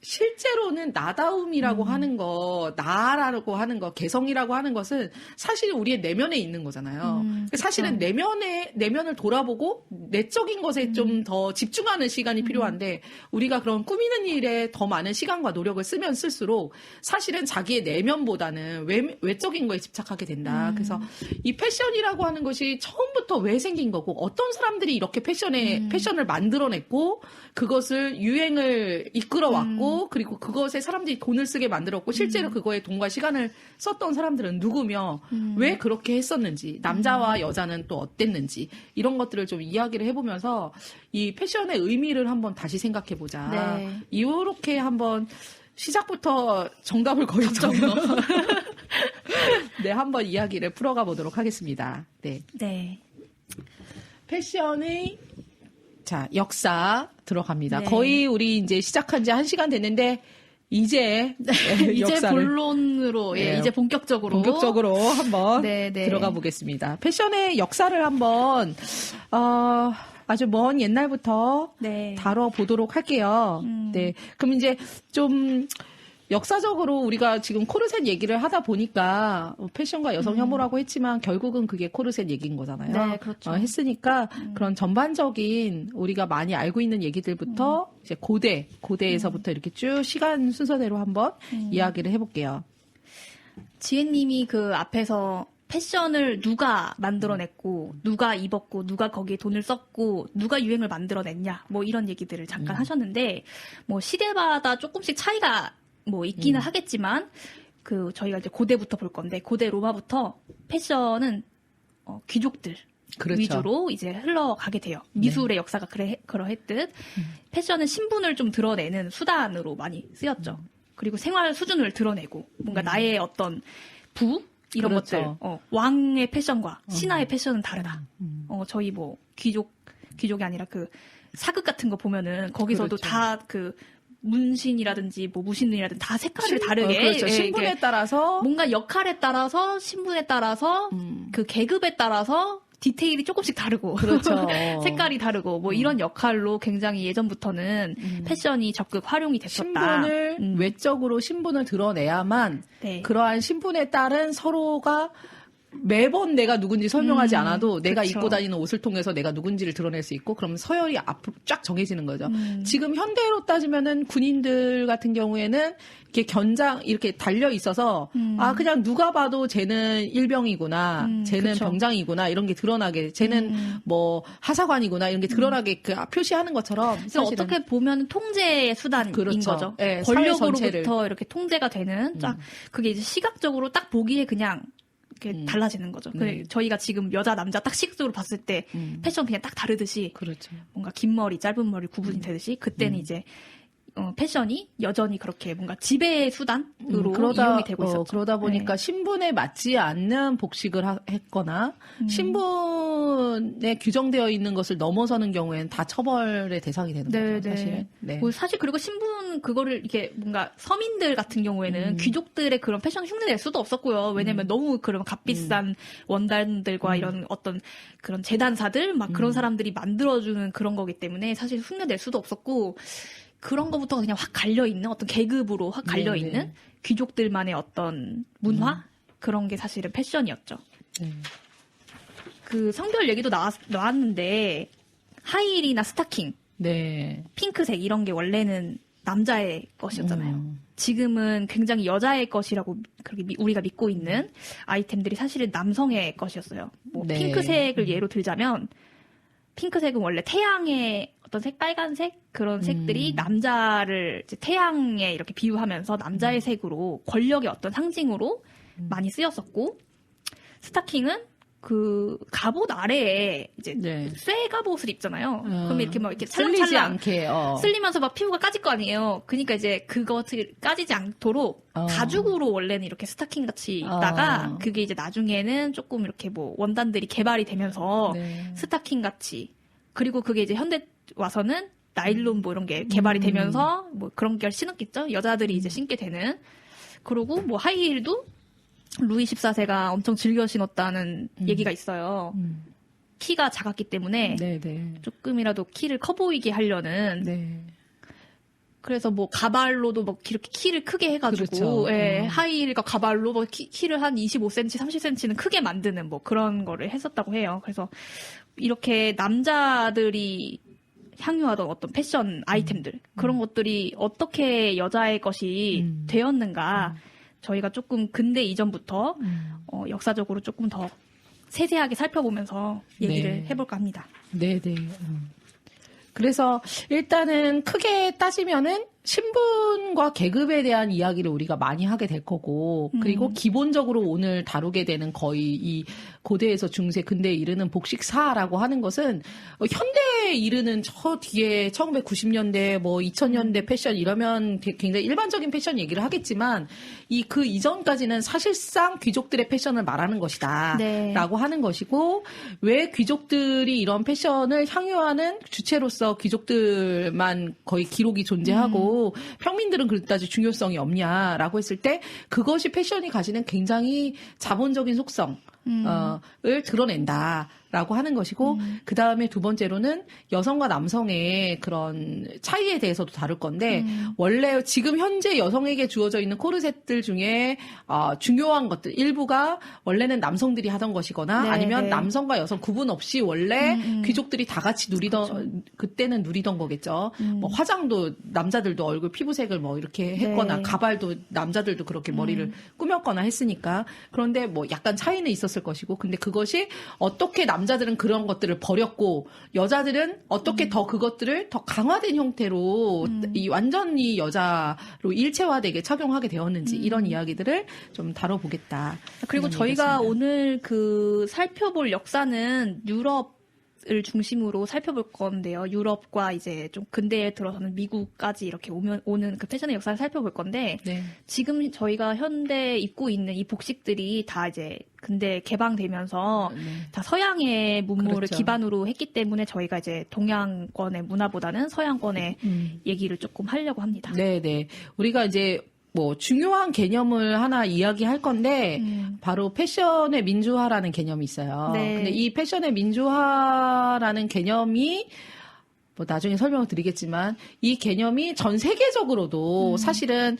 실제로는 나다움이라고 하는 거, 나라고 하는 거, 개성이라고 하는 것은 사실 우리의 내면에 있는 거잖아요. 사실은 내면을 돌아보고 내적인 것에 좀 더 집중하는 시간이 필요한데 우리가 그런 꾸미는 일에 더 많은 시간과 노력을 쓰면 쓸수록 사실은 자기의 내면보다는 외적인 거에 집착하게 된다. 그래서 이 패션이라고 하는 것이 처음부터 왜 생긴 거고 어떤 사람들이 이렇게 패션을 만들어냈고 그것을 유행을 이끌어왔고 그리고 그것에 사람들이 돈을 쓰게 만들었고 실제로 그거에 돈과 시간을 썼던 사람들은 누구며 왜 그렇게 했었는지 남자와 여자는 또 어땠는지 이런 것들을 좀 이야기를 해보면서 이 패션의 의미를 한번 다시 생각해보자. 네. 이렇게 한번 시작부터 정답을 거의 네, 한번 이야기를 풀어가 보도록 하겠습니다. 네. 네. 패션의 자, 역사 들어갑니다. 네. 거의 우리 이제 시작한 지 1시간 됐는데, 이제, 이제 역사를 본론으로, 네. 이제 본격적으로 한번 네, 네. 들어가 보겠습니다. 패션의 역사를 한번, 아주 먼 옛날부터 네. 다뤄보도록 할게요. 네. 그럼 이제 좀, 역사적으로 우리가 지금 코르셋 얘기를 하다 보니까 패션과 여성 혐오라고 했지만 결국은 그게 코르셋 얘기인 거잖아요. 네, 그렇죠. 했으니까 그런 전반적인 우리가 많이 알고 있는 얘기들부터 이제 고대에서부터 이렇게 쭉 시간 순서대로 한번 이야기를 해볼게요. 지혜님이 그 앞에서 패션을 누가 만들어냈고, 누가 입었고, 누가 거기에 돈을 썼고, 누가 유행을 만들어냈냐, 뭐 이런 얘기들을 잠깐 하셨는데, 뭐 시대마다 조금씩 차이가 뭐 있기는 하겠지만, 저희가 이제 고대부터 볼 건데, 고대 로마부터 패션은 귀족들 그렇죠. 위주로 이제 흘러가게 돼요. 미술의 역사가 그러했듯, 패션은 신분을 좀 드러내는 수단으로 많이 쓰였죠. 그리고 생활 수준을 드러내고, 뭔가 나의 어떤 이런 그렇죠. 것들, 왕의 패션과 신하의 패션은 다르다. 저희 뭐 귀족이 아니라 그 사극 같은 거 보면은 거기서도 그렇죠. 다 그 문신이라든지 뭐 무신이라든지 다 색깔을 다르게 그렇죠. 신분에 이렇게 따라서 뭔가 역할에 따라서 신분에 따라서 그 계급에 따라서 디테일이 조금씩 다르고 그렇죠. 색깔이 다르고 뭐 이런 역할로 굉장히 예전부터는 패션이 적극 활용이 됐었다. 신분을 외적으로 신분을 드러내야만 네. 그러한 신분에 따른 서로가 매번 내가 누군지 설명하지 않아도 내가 그쵸. 입고 다니는 옷을 통해서 내가 누군지를 드러낼 수 있고 그러면 서열이 앞으로 쫙 정해지는 거죠. 지금 현대로 따지면은 군인들 같은 경우에는 이렇게 이렇게 달려 있어서 그냥 누가 봐도 쟤는 일병이구나, 쟤는 그쵸. 병장이구나 이런 게 드러나게, 쟤는 뭐 하사관이구나 이런 게 드러나게 그 표시하는 것처럼 그래서 사실은 어떻게 보면 통제의 수단인 그렇죠. 거죠. 네, 사회 권력으로부터 전체를. 이렇게 통제가 되는 딱 그게 이제 시각적으로 딱 보기에 그냥 이렇게 달라지는 거죠. 네. 저희가 지금 여자 남자 딱 시각적으로 봤을 때 패션 그냥 딱 다르듯이 그렇죠. 뭔가 긴 머리 짧은 머리 구분이 되듯이 그때는 이제 패션이 여전히 그렇게 뭔가 지배의 수단으로 이용이 되고 있었죠. 그러다 보니까 네. 신분에 맞지 않는 복식을 했거나 신분에 규정되어 있는 것을 넘어서는 경우에는 다 처벌의 대상이 되는 거죠. 사실은. 네. 뭐 사실 그리고 신분 그거를 이렇게 뭔가 서민들 같은 경우에는 귀족들의 그런 패션 흉내낼 수도 없었고요. 왜냐면 너무 그런 값비싼 원단들과 이런 어떤 그런 재단사들 막 그런 사람들이 만들어주는 그런 거기 때문에 사실 흉내낼 수도 없었고 그런 거부터 그냥 확 갈려있는 어떤 계급으로 확 갈려있는 네네. 귀족들만의 어떤 문화? 그런 게 사실은 패션이었죠. 네. 그 성별 얘기도 나왔는데 하이힐이나 스타킹, 네. 핑크색 이런 게 원래는 남자의 것이었잖아요. 지금은 굉장히 여자의 것이라고 그렇게 우리가 믿고 있는 아이템들이 사실은 남성의 것이었어요. 뭐 네. 핑크색을 예로 들자면 핑크색은 원래 태양의 어떤 빨간색 그런 색들이 남자를 이제 태양에 이렇게 비유하면서 남자의 색으로 권력의 어떤 상징으로 많이 쓰였었고, 스타킹은 그 갑옷 아래에 이제 쇠 갑옷을 입잖아요. 그러면 이렇게 막 이렇게 쓸리지 찰랑찰랑 않게 쓸리면서 막 피부가 까질 거 아니에요. 그러니까 이제 그것을 까지지 않도록 가죽으로 원래는 이렇게 스타킹 같이 입다가 그게 이제 나중에는 조금 이렇게 뭐 원단들이 개발이 되면서 스타킹 같이, 그리고 그게 이제 현대 와서는 나일론 뭐 이런 게 개발이 되면서 뭐 그런 걸 신었겠죠. 여자들이 이제 신게 되는. 그리고 뭐 하이힐도 루이 14세가 엄청 즐겨 신었다는 얘기가 있어요. 키가 작았기 때문에 조금이라도 키를 커 보이게 하려는. 그래서 뭐 가발로도 뭐 이렇게 키를 크게 해가지고 하이힐과 가발로 뭐 키를 한 25cm, 30cm는 크게 만드는 뭐 그런 거를 했었다고 해요. 그래서 이렇게 남자들이 향유하던 어떤 패션 아이템들 그런 것들이 어떻게 여자의 것이 되었는가. 저희가 조금 근대 이전부터 역사적으로 조금 더 세세하게 살펴보면서 얘기를 해볼까 합니다. 네네. 그래서 일단은 크게 따지면은 신분과 계급에 대한 이야기를 우리가 많이 하게 될 거고, 그리고 기본적으로 오늘 다루게 되는 거의 이 고대에서 중세, 근대에 이르는 복식사라고 하는 것은 현대에 이르는 저 뒤에 1990년대, 뭐 2000년대 패션 이러면 굉장히 일반적인 패션 얘기를 하겠지만, 그 이전까지는 사실상 귀족들의 패션을 말하는 것이다. 라고 하는 것이고, 왜 귀족들이 이런 패션을 향유하는 주체로서 귀족들만 거의 기록이 존재하고, 평민들은 그다지 중요성이 없냐라고 했을 때 그것이 패션이 가지는 굉장히 자본적인 속성을 드러낸다라고 하는 것이고, 그 다음에 두 번째로는 여성과 남성의 그런 차이에 대해서도 다룰 건데, 원래 지금 현재 여성에게 주어져 있는 코르셋들 중에 중요한 것들 일부가 원래는 남성들이 하던 것이거나 아니면 남성과 여성 구분 없이 원래 귀족들이 다 같이 누리던, 그때는 누리던 거겠죠. 뭐 화장도 남자들도 얼굴 피부색을 뭐 이렇게 했거나 가발도 남자들도 그렇게 머리를 꾸몄거나 했으니까. 그런데 뭐 약간 차이는 있었을 것이고, 근데 그것이 어떻게 남자들은 그런 것들을 버렸고 여자들은 어떻게 더 그것들을 더 강화된 형태로 이 완전히 여자로 일체화되게 착용하게 되었는지 이런 이야기들을 좀 다뤄보겠다. 그리고 저희가 오늘 그 살펴볼 역사는 유럽을 중심으로 살펴볼 건데요. 유럽과 이제 좀 근대에 들어서는 미국까지 이렇게 오는 그 패션의 역사를 살펴볼 건데, 지금 저희가 현대에 입고 있는 이 복식들이 다 이제 근대 개방되면서 다 서양의 문물을 기반으로 했기 때문에 저희가 이제 동양권의 문화보다는 서양권의 얘기를 조금 하려고 합니다. 네네. 우리가 이제 뭐 중요한 개념을 하나 이야기할 건데 바로 패션의 민주화라는 개념이 있어요. 근데 이 패션의 민주화라는 개념이 뭐 나중에 설명을 드리겠지만 이 개념이 전 세계적으로도 사실은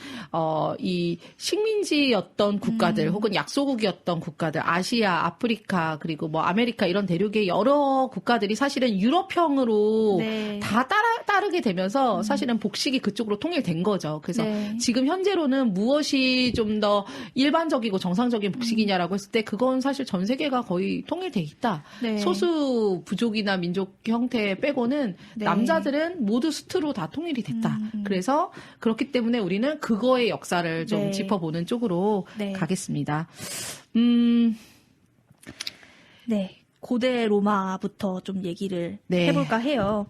이 식민지였던 국가들 혹은 약소국이었던 국가들, 아시아, 아프리카 그리고 뭐 아메리카 이런 대륙의 여러 국가들이 사실은 유럽형으로 다 따르게 되면서 사실은 복식이 그쪽으로 통일된 거죠. 그래서 지금 현재로는 무엇이 좀 더 일반적이고 정상적인 복식이냐라고 했을 때 그건 사실 전 세계가 거의 통일돼 있다. 소수 부족이나 민족 형태 빼고는 남자들은 모두 수트로 다 통일이 됐다. 그래서 그렇기 때문에 우리는 그거의 역사를 좀 짚어보는 쪽으로 가겠습니다. 고대 로마부터 좀 얘기를 해볼까 해요.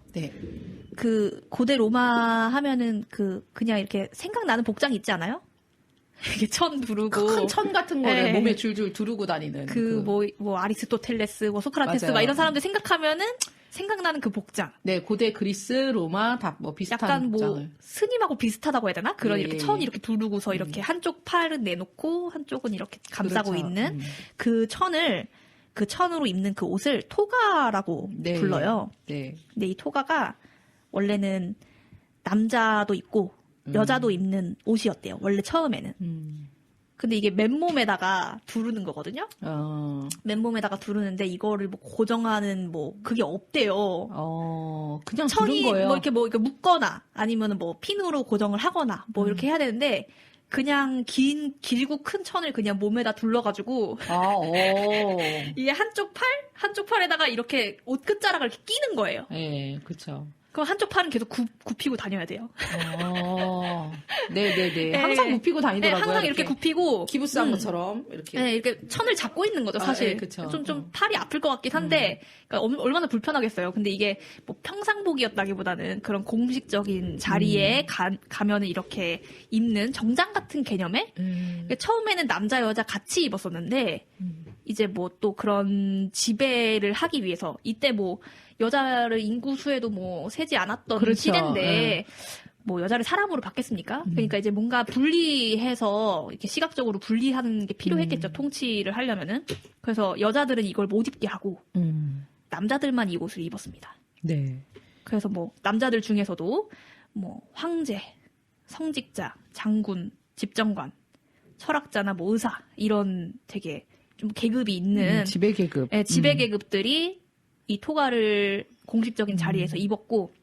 그 고대 로마 하면은 그냥 이렇게 생각나는 복장 있지 않아요? 이게 천 두르고 큰 천 같은 거를 몸에 줄줄 두르고 다니는 뭐 아리스토텔레스, 뭐 소크라테스 막 이런 사람들 생각하면은 생각나는 그 복장. 고대 그리스, 로마 다 뭐 비슷한 약간 복장을. 뭐 스님하고 비슷하다고 해야 되나? 그런 이렇게 천 이렇게 두르고서 이렇게 한쪽 팔은 내놓고 한쪽은 이렇게 감싸고 있는 그 천을, 그 천으로 입는 그 옷을 토가라고 불러요. 근데 이 토가가 원래는 남자도 입고 여자도 입는 옷이었대요. 원래 처음에는. 근데 이게 맨몸에다가 두르는 거거든요. 맨몸에다가 두르는데 이거를 뭐 고정하는 뭐 그게 없대요. 그냥 천이 두른 거예요. 뭐 이렇게 묶거나 아니면은 뭐 핀으로 고정을 하거나 뭐 이렇게 해야 되는데 그냥 길고 큰 천을 그냥 몸에다 둘러가지고 이게 한쪽 팔에다가 이렇게 옷 끝자락을 이렇게 끼는 거예요. 네, 그렇죠. 그럼 한쪽 팔은 계속 굽히고 다녀야 돼요. 네네네. 항상 굽히고 다니더라고요. 네, 항상 이렇게 굽히고 기부스한 것처럼 이렇게. 네, 이렇게 천을 잡고 있는 거죠, 사실. 네, 그쵸. 좀 팔이 아플 것 같긴 한데, 그러니까 얼마나 불편하겠어요. 근데 이게 뭐 평상복이었다기보다는 그런 공식적인 자리에 가면은 이렇게 입는 정장 같은 개념에 그러니까 처음에는 남자 여자 같이 입었었는데 이제 뭐 또 그런 지배를 하기 위해서 이때 뭐 여자를 인구수에도 뭐 세지 않았던 그렇죠. 시대인데 뭐 여자를 사람으로 받겠습니까? 그러니까 이제 뭔가 분리해서 이렇게 시각적으로 분리하는 게 필요했겠죠. 통치를 하려면은. 그래서 여자들은 이걸 못 입게 하고 남자들만 이 옷을 입었습니다. 네. 그래서 뭐 남자들 중에서도 뭐 황제, 성직자, 장군, 집정관, 철학자나 뭐 의사 이런 되게 좀 계급이 있는 지배 계급. 네, 지배 계급들이 이 토가를 공식적인 자리에서 입었고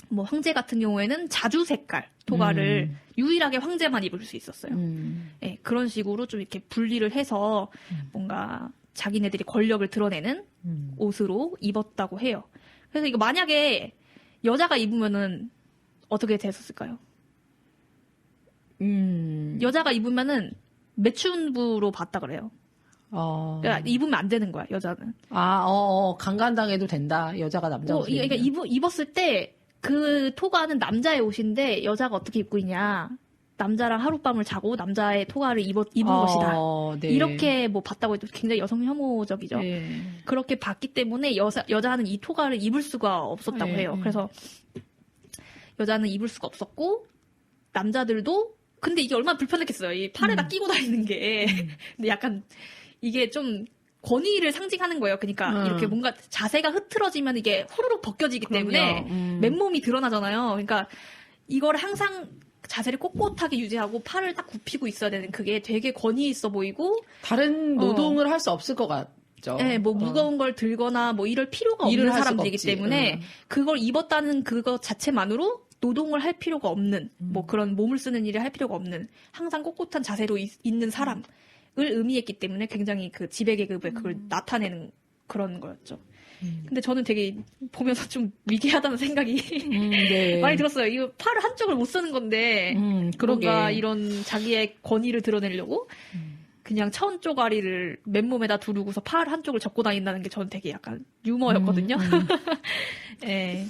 뭐 황제 같은 경우에는 자주 색깔 토가를 유일하게 황제만 입을 수 있었어요. 네, 그런 식으로 좀 이렇게 분리를 해서 뭔가 자기네들이 권력을 드러내는 옷으로 입었다고 해요. 그래서 이거 만약에 여자가 입으면은 어떻게 됐었을까요? 여자가 입으면은 매춘부로 봤다 그래요. 그러니까 입으면 안 되는 거야, 여자는. 강간당해도 된다. 여자가 남자 옷을. 그러니까 입었을 때 그 토가는 남자의 옷인데 여자가 어떻게 입고 있냐. 남자랑 하룻밤을 자고 남자의 토가를 입은 것이다. 네. 이렇게 뭐 봤다고 해도 굉장히 여성 혐오적이죠. 네. 그렇게 봤기 때문에 여자는 이 토가를 입을 수가 없었다고 해요. 그래서 여자는 입을 수가 없었고 남자들도 근데 이게 얼마나 불편했겠어요. 이 팔에다 끼고 다니는 게. 근데 약간 이게 좀 권위를 상징하는 거예요. 그러니까 이렇게 뭔가 자세가 흐트러지면 이게 후루룩 벗겨지기 때문에 맨몸이 드러나잖아요. 그러니까 이걸 항상 자세를 꼿꼿하게 유지하고 팔을 딱 굽히고 있어야 되는 그게 되게 권위 있어 보이고 다른 노동을 할 수 없을 것 같죠. 네, 뭐 무거운 걸 들거나 뭐 이럴 필요가 없는 사람들이기 때문에 그걸 입었다는 그것 자체만으로 노동을 할 필요가 없는 뭐 그런 몸을 쓰는 일을 할 필요가 없는 항상 꼿꼿한 자세로 있는 사람을 의미했기 때문에 굉장히 그 지배계급의 그걸 나타내는 그런 거였죠. 근데 저는 되게 보면서 좀 위계하다는 생각이 네. 많이 들었어요. 이거 팔을 한쪽을 못 쓰는 건데 뭔가 이런 자기의 권위를 드러내려고 그냥 천 쪼가리를 맨몸에다 두르고서 팔 한쪽을 접고 다닌다는 게 저는 되게 약간 유머였거든요. 네.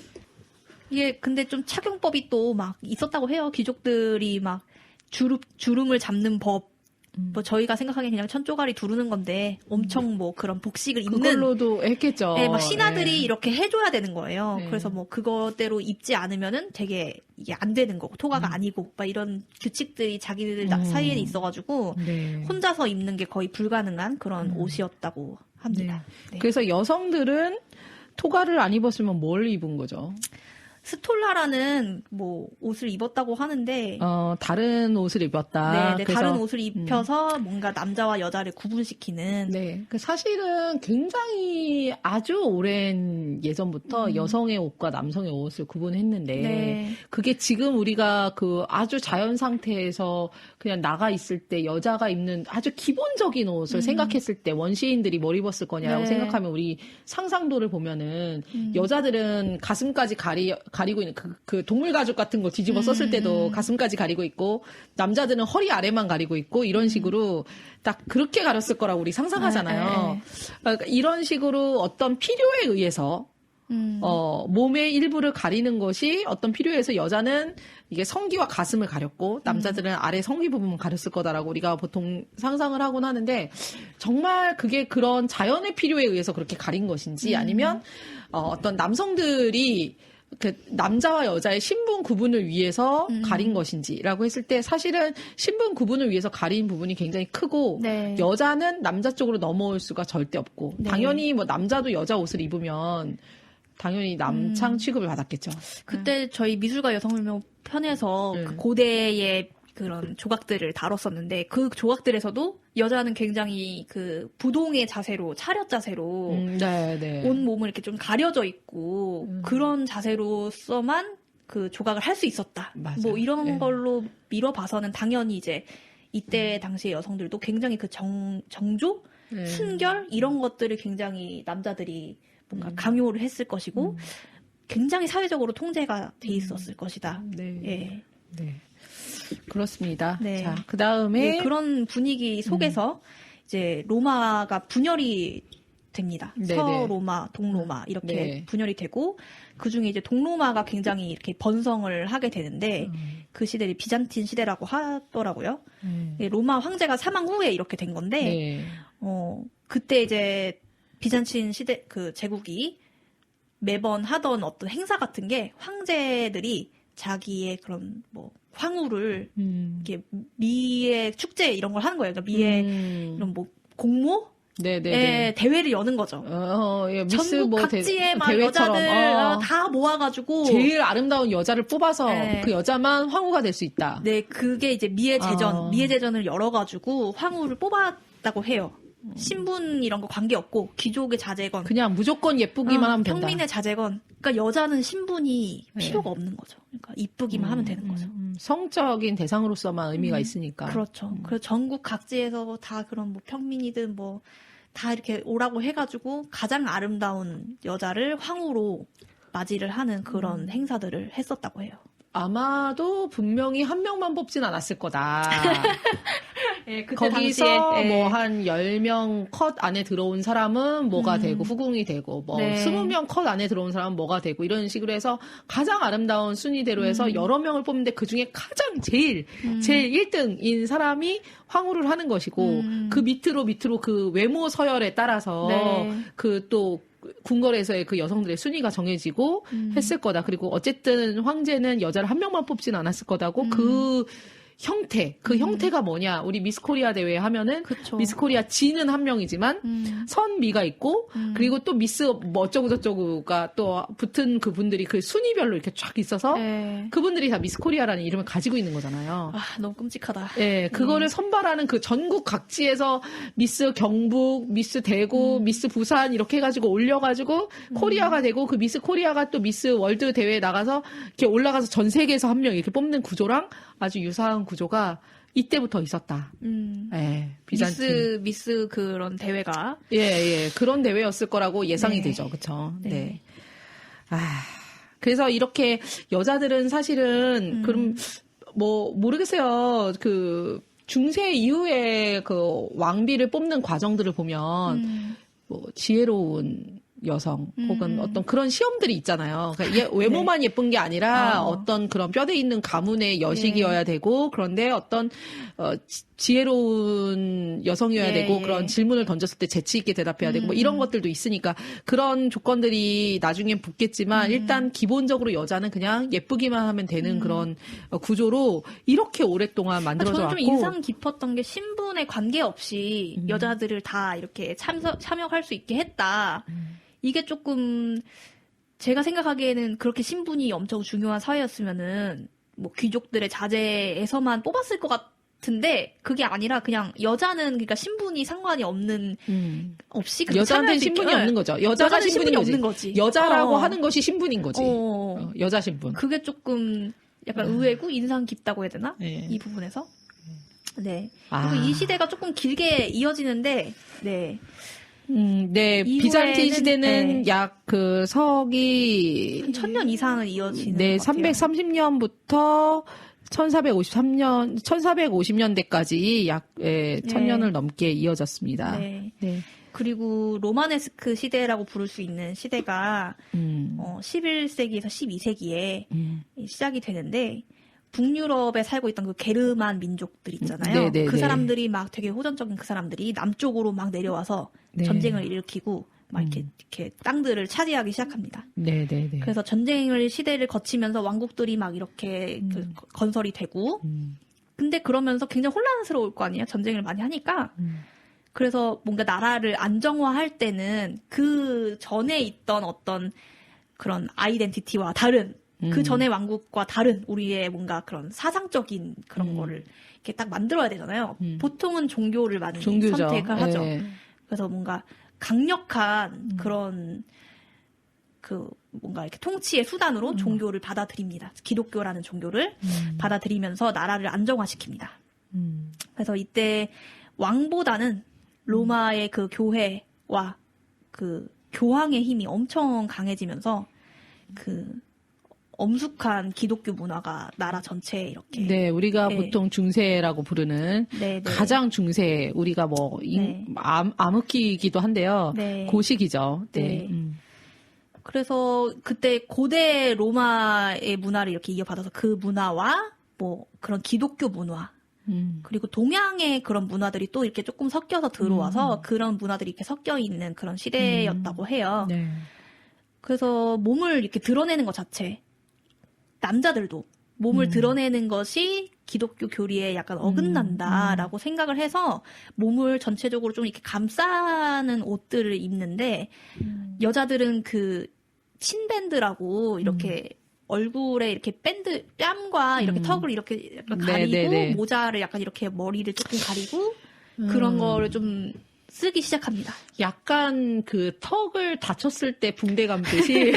이게 근데 좀 착용법이 또 막 있었다고 해요. 귀족들이 막 주름을 잡는 법. 뭐 저희가 생각하기엔 그냥 천쪼가리 두르는 건데 엄청 뭐 그런 복식을 입는 그걸로도 했겠죠. 네, 막 신하들이 네. 이렇게 해줘야 되는 거예요. 네. 그래서 뭐 그거대로 입지 않으면은 되게 이게 안 되는 거고 토가가 아니고 막 이런 규칙들이 자기들 사이에 있어가지고 네. 혼자서 입는 게 거의 불가능한 그런 옷이었다고 합니다. 네. 그래서 여성들은 토가를 안 입었으면 뭘 입은 거죠? 스톨라라는 뭐 옷을 입었다고 하는데 다른 옷을 입었다. 네, 그래서, 다른 옷을 입혀서 뭔가 남자와 여자를 구분시키는. 네, 그 사실은 굉장히 아주 오랜 예전부터 여성의 옷과 남성의 옷을 구분했는데 네. 그게 지금 우리가 그 아주 자연 상태에서 그냥 나가 있을 때 여자가 입는 아주 기본적인 옷을 생각했을 때 원시인들이 뭘 입었을 거냐라고 네. 생각하면 우리 상상도를 보면은 여자들은 가슴까지 가리고 있는 그 동물 가죽 같은 거 뒤집어 썼을 때도 가슴까지 가리고 있고 남자들은 허리 아래만 가리고 있고 이런 식으로 딱 그렇게 가렸을 거라고 우리 상상하잖아요. 그러니까 이런 식으로 어떤 필요에 의해서 몸의 일부를 가리는 것이 어떤 필요에 의해서 여자는 이게 성기와 가슴을 가렸고 남자들은 아래 성기 부분을 가렸을 거다라고 우리가 보통 상상을 하곤 하는데 정말 그게 그런 자연의 필요에 의해서 그렇게 가린 것인지 아니면 어떤 남성들이 그 남자와 여자의 신분 구분을 위해서 가린 것인지라고 했을 때 사실은 신분 구분을 위해서 가린 부분이 굉장히 크고 네. 여자는 남자 쪽으로 넘어올 수가 절대 없고 네. 당연히 뭐 남자도 여자 옷을 입으면 당연히 남창 취급을 받았겠죠. 그때 저희 미술가 여성설명 편에서 그 고대의 그런 조각들을 다뤘었는데 그 조각들에서도 여자는 굉장히 그 부동의 자세로 차렷 자세로 네, 네. 온 몸을 이렇게 좀 가려져 있고 그런 자세로서만 그 조각을 할 수 있었다. 맞아요. 뭐 이런 네. 걸로 미뤄봐서는 당연히 이제 이때 당시의 여성들도 굉장히 그 정조, 네. 순결 이런 것들을 굉장히 남자들이 뭔가 강요를 했을 것이고 굉장히 사회적으로 통제가 돼 있었을 것이다. 네. 예. 네. 그렇습니다. 네. 자, 그 다음에 네, 그런 분위기 속에서 이제 로마가 분열이 됩니다. 네네. 서로마, 동로마 이렇게 네. 분열이 되고 그 중에 이제 동로마가 굉장히 이렇게 번성을 하게 되는데 그 시대를 비잔틴 시대라고 하더라고요. 예, 로마 황제가 사망 후에 이렇게 된 건데 네. 그때 이제 비잔틴 시대 그 제국이 매번 하던 어떤 행사 같은 게 황제들이 자기의 그런 뭐 황후를 이렇게 미의 축제 이런 걸 하는 거예요. 그러니까 미의 이런 뭐 공모 네네. 예, 대회를 여는 거죠. 예, 미스 전국 뭐 각지의 막 대회처럼 여자들 다 모아가지고 제일 아름다운 여자를 뽑아서 네. 그 여자만 황후가 될 수 있다. 네, 그게 이제 미의 제전을 열어가지고 황후를 뽑았다고 해요. 신분 이런 거 관계 없고 귀족의 자제건 그냥 무조건 예쁘기만 하면 된다. 평민의 자제건. 그러니까 여자는 신분이 네. 필요가 없는 거죠. 그러니까 이쁘기만 하면 되는 거죠. 성적인 대상으로서만 의미가 있으니까. 그렇죠. 그래서 전국 각지에서 다 그런 뭐 평민이든 뭐 다 이렇게 오라고 해가지고 가장 아름다운 여자를 황후로 맞이를 하는 그런 행사들을 했었다고 해요. 아마도 분명히 한 명만 뽑진 않았을 거다. 예, 그때 거기서 당시에, 예. 뭐 한 10명 컷 안에 들어온 사람은 뭐가 되고 후궁이 되고 뭐 네. 20명 컷 안에 들어온 사람은 뭐가 되고 이런 식으로 해서 가장 아름다운 순위대로 해서 여러 명을 뽑는데 그중에 가장 제일 1등인 사람이 황후를 하는 것이고 그 밑으로 그 외모 서열에 따라서 네. 그 또 궁궐에서의 그 여성들의 순위가 정해지고 했을 거다. 그리고 어쨌든 황제는 여자를 한 명만 뽑진 않았을 거다고 그 형태가 뭐냐. 우리 미스 코리아 대회 하면은 그쵸. 미스 코리아 지는 한 명이지만 선미가 있고 그리고 또 미스 뭐 어쩌고저쩌고가 또 붙은 그분들이 그 순위별로 이렇게 쫙 있어서 예. 그분들이 다 미스 코리아라는 이름을 가지고 있는 거잖아요. 아, 너무 끔찍하다. 예, 그거를 선발하는 그 전국 각지에서 미스 경북, 미스 대구, 미스 부산 이렇게 해가지고 올려가지고 코리아가 되고 그 미스 코리아가 또 미스 월드 대회에 나가서 이렇게 올라가서 전 세계에서 한 명 이렇게 뽑는 구조랑 아주 유사한 구조가 이때부터 있었다. 예, 비잔틴. 미스 그런 대회가. 예, 그런 대회였을 거라고 예상이 네. 되죠. 그쵸? 네. 네. 그래서 이렇게 여자들은 사실은 그럼 뭐 모르겠어요. 그 중세 이후에 그 왕비를 뽑는 과정들을 보면 뭐 지혜로운 여성 혹은 어떤 그런 시험들이 있잖아요. 그러니까 외모만 예쁜 게 아니라 어떤 그런 뼈대 있는 가문의 여식이어야 되고 그런데 어떤 지혜로운 여성이어야 되고 그런 질문을 던졌을 때 재치 있게 대답해야 되고 뭐 이런 것들도 있으니까 그런 조건들이 나중엔 붙겠지만 일단 기본적으로 여자는 그냥 예쁘기만 하면 되는 그런 구조로 이렇게 오랫동안 만들어져 저는 왔고 좀 인상 깊었던 게 신분에 관계없이 여자들을 다 이렇게 참여할 수 있게 했다. 이게 조금 제가 생각하기에는 그렇게 신분이 엄청 중요한 사회였으면은 뭐 귀족들의 자제에서만 뽑았을 것 같은데 그게 아니라 그냥 여자는 그러니까 신분이 상관이 없는 없이 그렇게 여자한테는 참여할 수 있게. 신분이 없는 거죠. 여자가 여자는 신분인 없는 거지. 여자라고 하는 것이 신분인 거지. 여자 신분. 그게 조금 약간 의외고 인상 깊다고 해야 되나? 네. 이 부분에서. 네. 아. 그리고 이 시대가 조금 길게 이어지는데, 네. 네. 이후에는, 비잔틴 시대는 네. 약 그 서기 한 1000년 이상은 이어지는 네, 것 같아요. 330년부터 1450년대까지 약 1000년을 넘게 이어졌습니다. 네. 네. 그리고 로마네스크 시대라고 부를 수 있는 시대가 11세기에서 12세기에 시작이 되는데 북유럽에 살고 있던 그 게르만 민족들 있잖아요. 네네네. 그 사람들이 막 되게 호전적인 그 사람들이 남쪽으로 막 내려와서 네. 전쟁을 일으키고 막 이렇게 땅들을 차지하기 시작합니다. 네네네. 그래서 시대를 거치면서 왕국들이 막 이렇게 그 건설이 되고 근데 그러면서 굉장히 혼란스러울 거 아니에요. 전쟁을 많이 하니까. 그래서 뭔가 나라를 안정화할 때는 그 전에 있던 어떤 그런 아이덴티티와 다른 그 전의 왕국과 다른 우리의 뭔가 그런 사상적인 그런 거를 이렇게 딱 만들어야 되잖아요. 보통은 종교를 많이 종교죠. 선택을 하죠. 네. 그래서 뭔가 강력한 그런 그 뭔가 이렇게 통치의 수단으로 종교를 받아들입니다. 기독교라는 종교를 받아들이면서 나라를 안정화시킵니다. 그래서 이때 왕보다는 로마의 그 교회와 그 교황의 힘이 엄청 강해지면서 그 엄숙한 기독교 문화가 나라 전체에 이렇게. 네, 우리가 네. 보통 중세라고 부르는 네, 네. 가장 중세, 우리가 뭐, 네. 암흑기이기도 한데요. 네. 그 시기죠. 네. 네. 그래서 그때 고대 로마의 문화를 이렇게 이어받아서 그 문화와 뭐 그런 기독교 문화, 그리고 동양의 그런 문화들이 또 이렇게 조금 섞여서 들어와서 그런 문화들이 이렇게 섞여 있는 그런 시대였다고 해요. 네. 그래서 몸을 이렇게 드러내는 것 자체, 남자들도 몸을 드러내는 것이 기독교 교리에 약간 어긋난다라고 생각을 해서 몸을 전체적으로 좀 이렇게 감싸는 옷들을 입는데 여자들은 그 친밴드라고 이렇게 얼굴에 이렇게 밴드 뺨과 이렇게 턱을 이렇게 약간 가리고 네네네. 모자를 약간 이렇게 머리를 조금 가리고 그런 거를 좀 쓰기 시작합니다. 약간 그 턱을 다쳤을 때 붕대 감듯이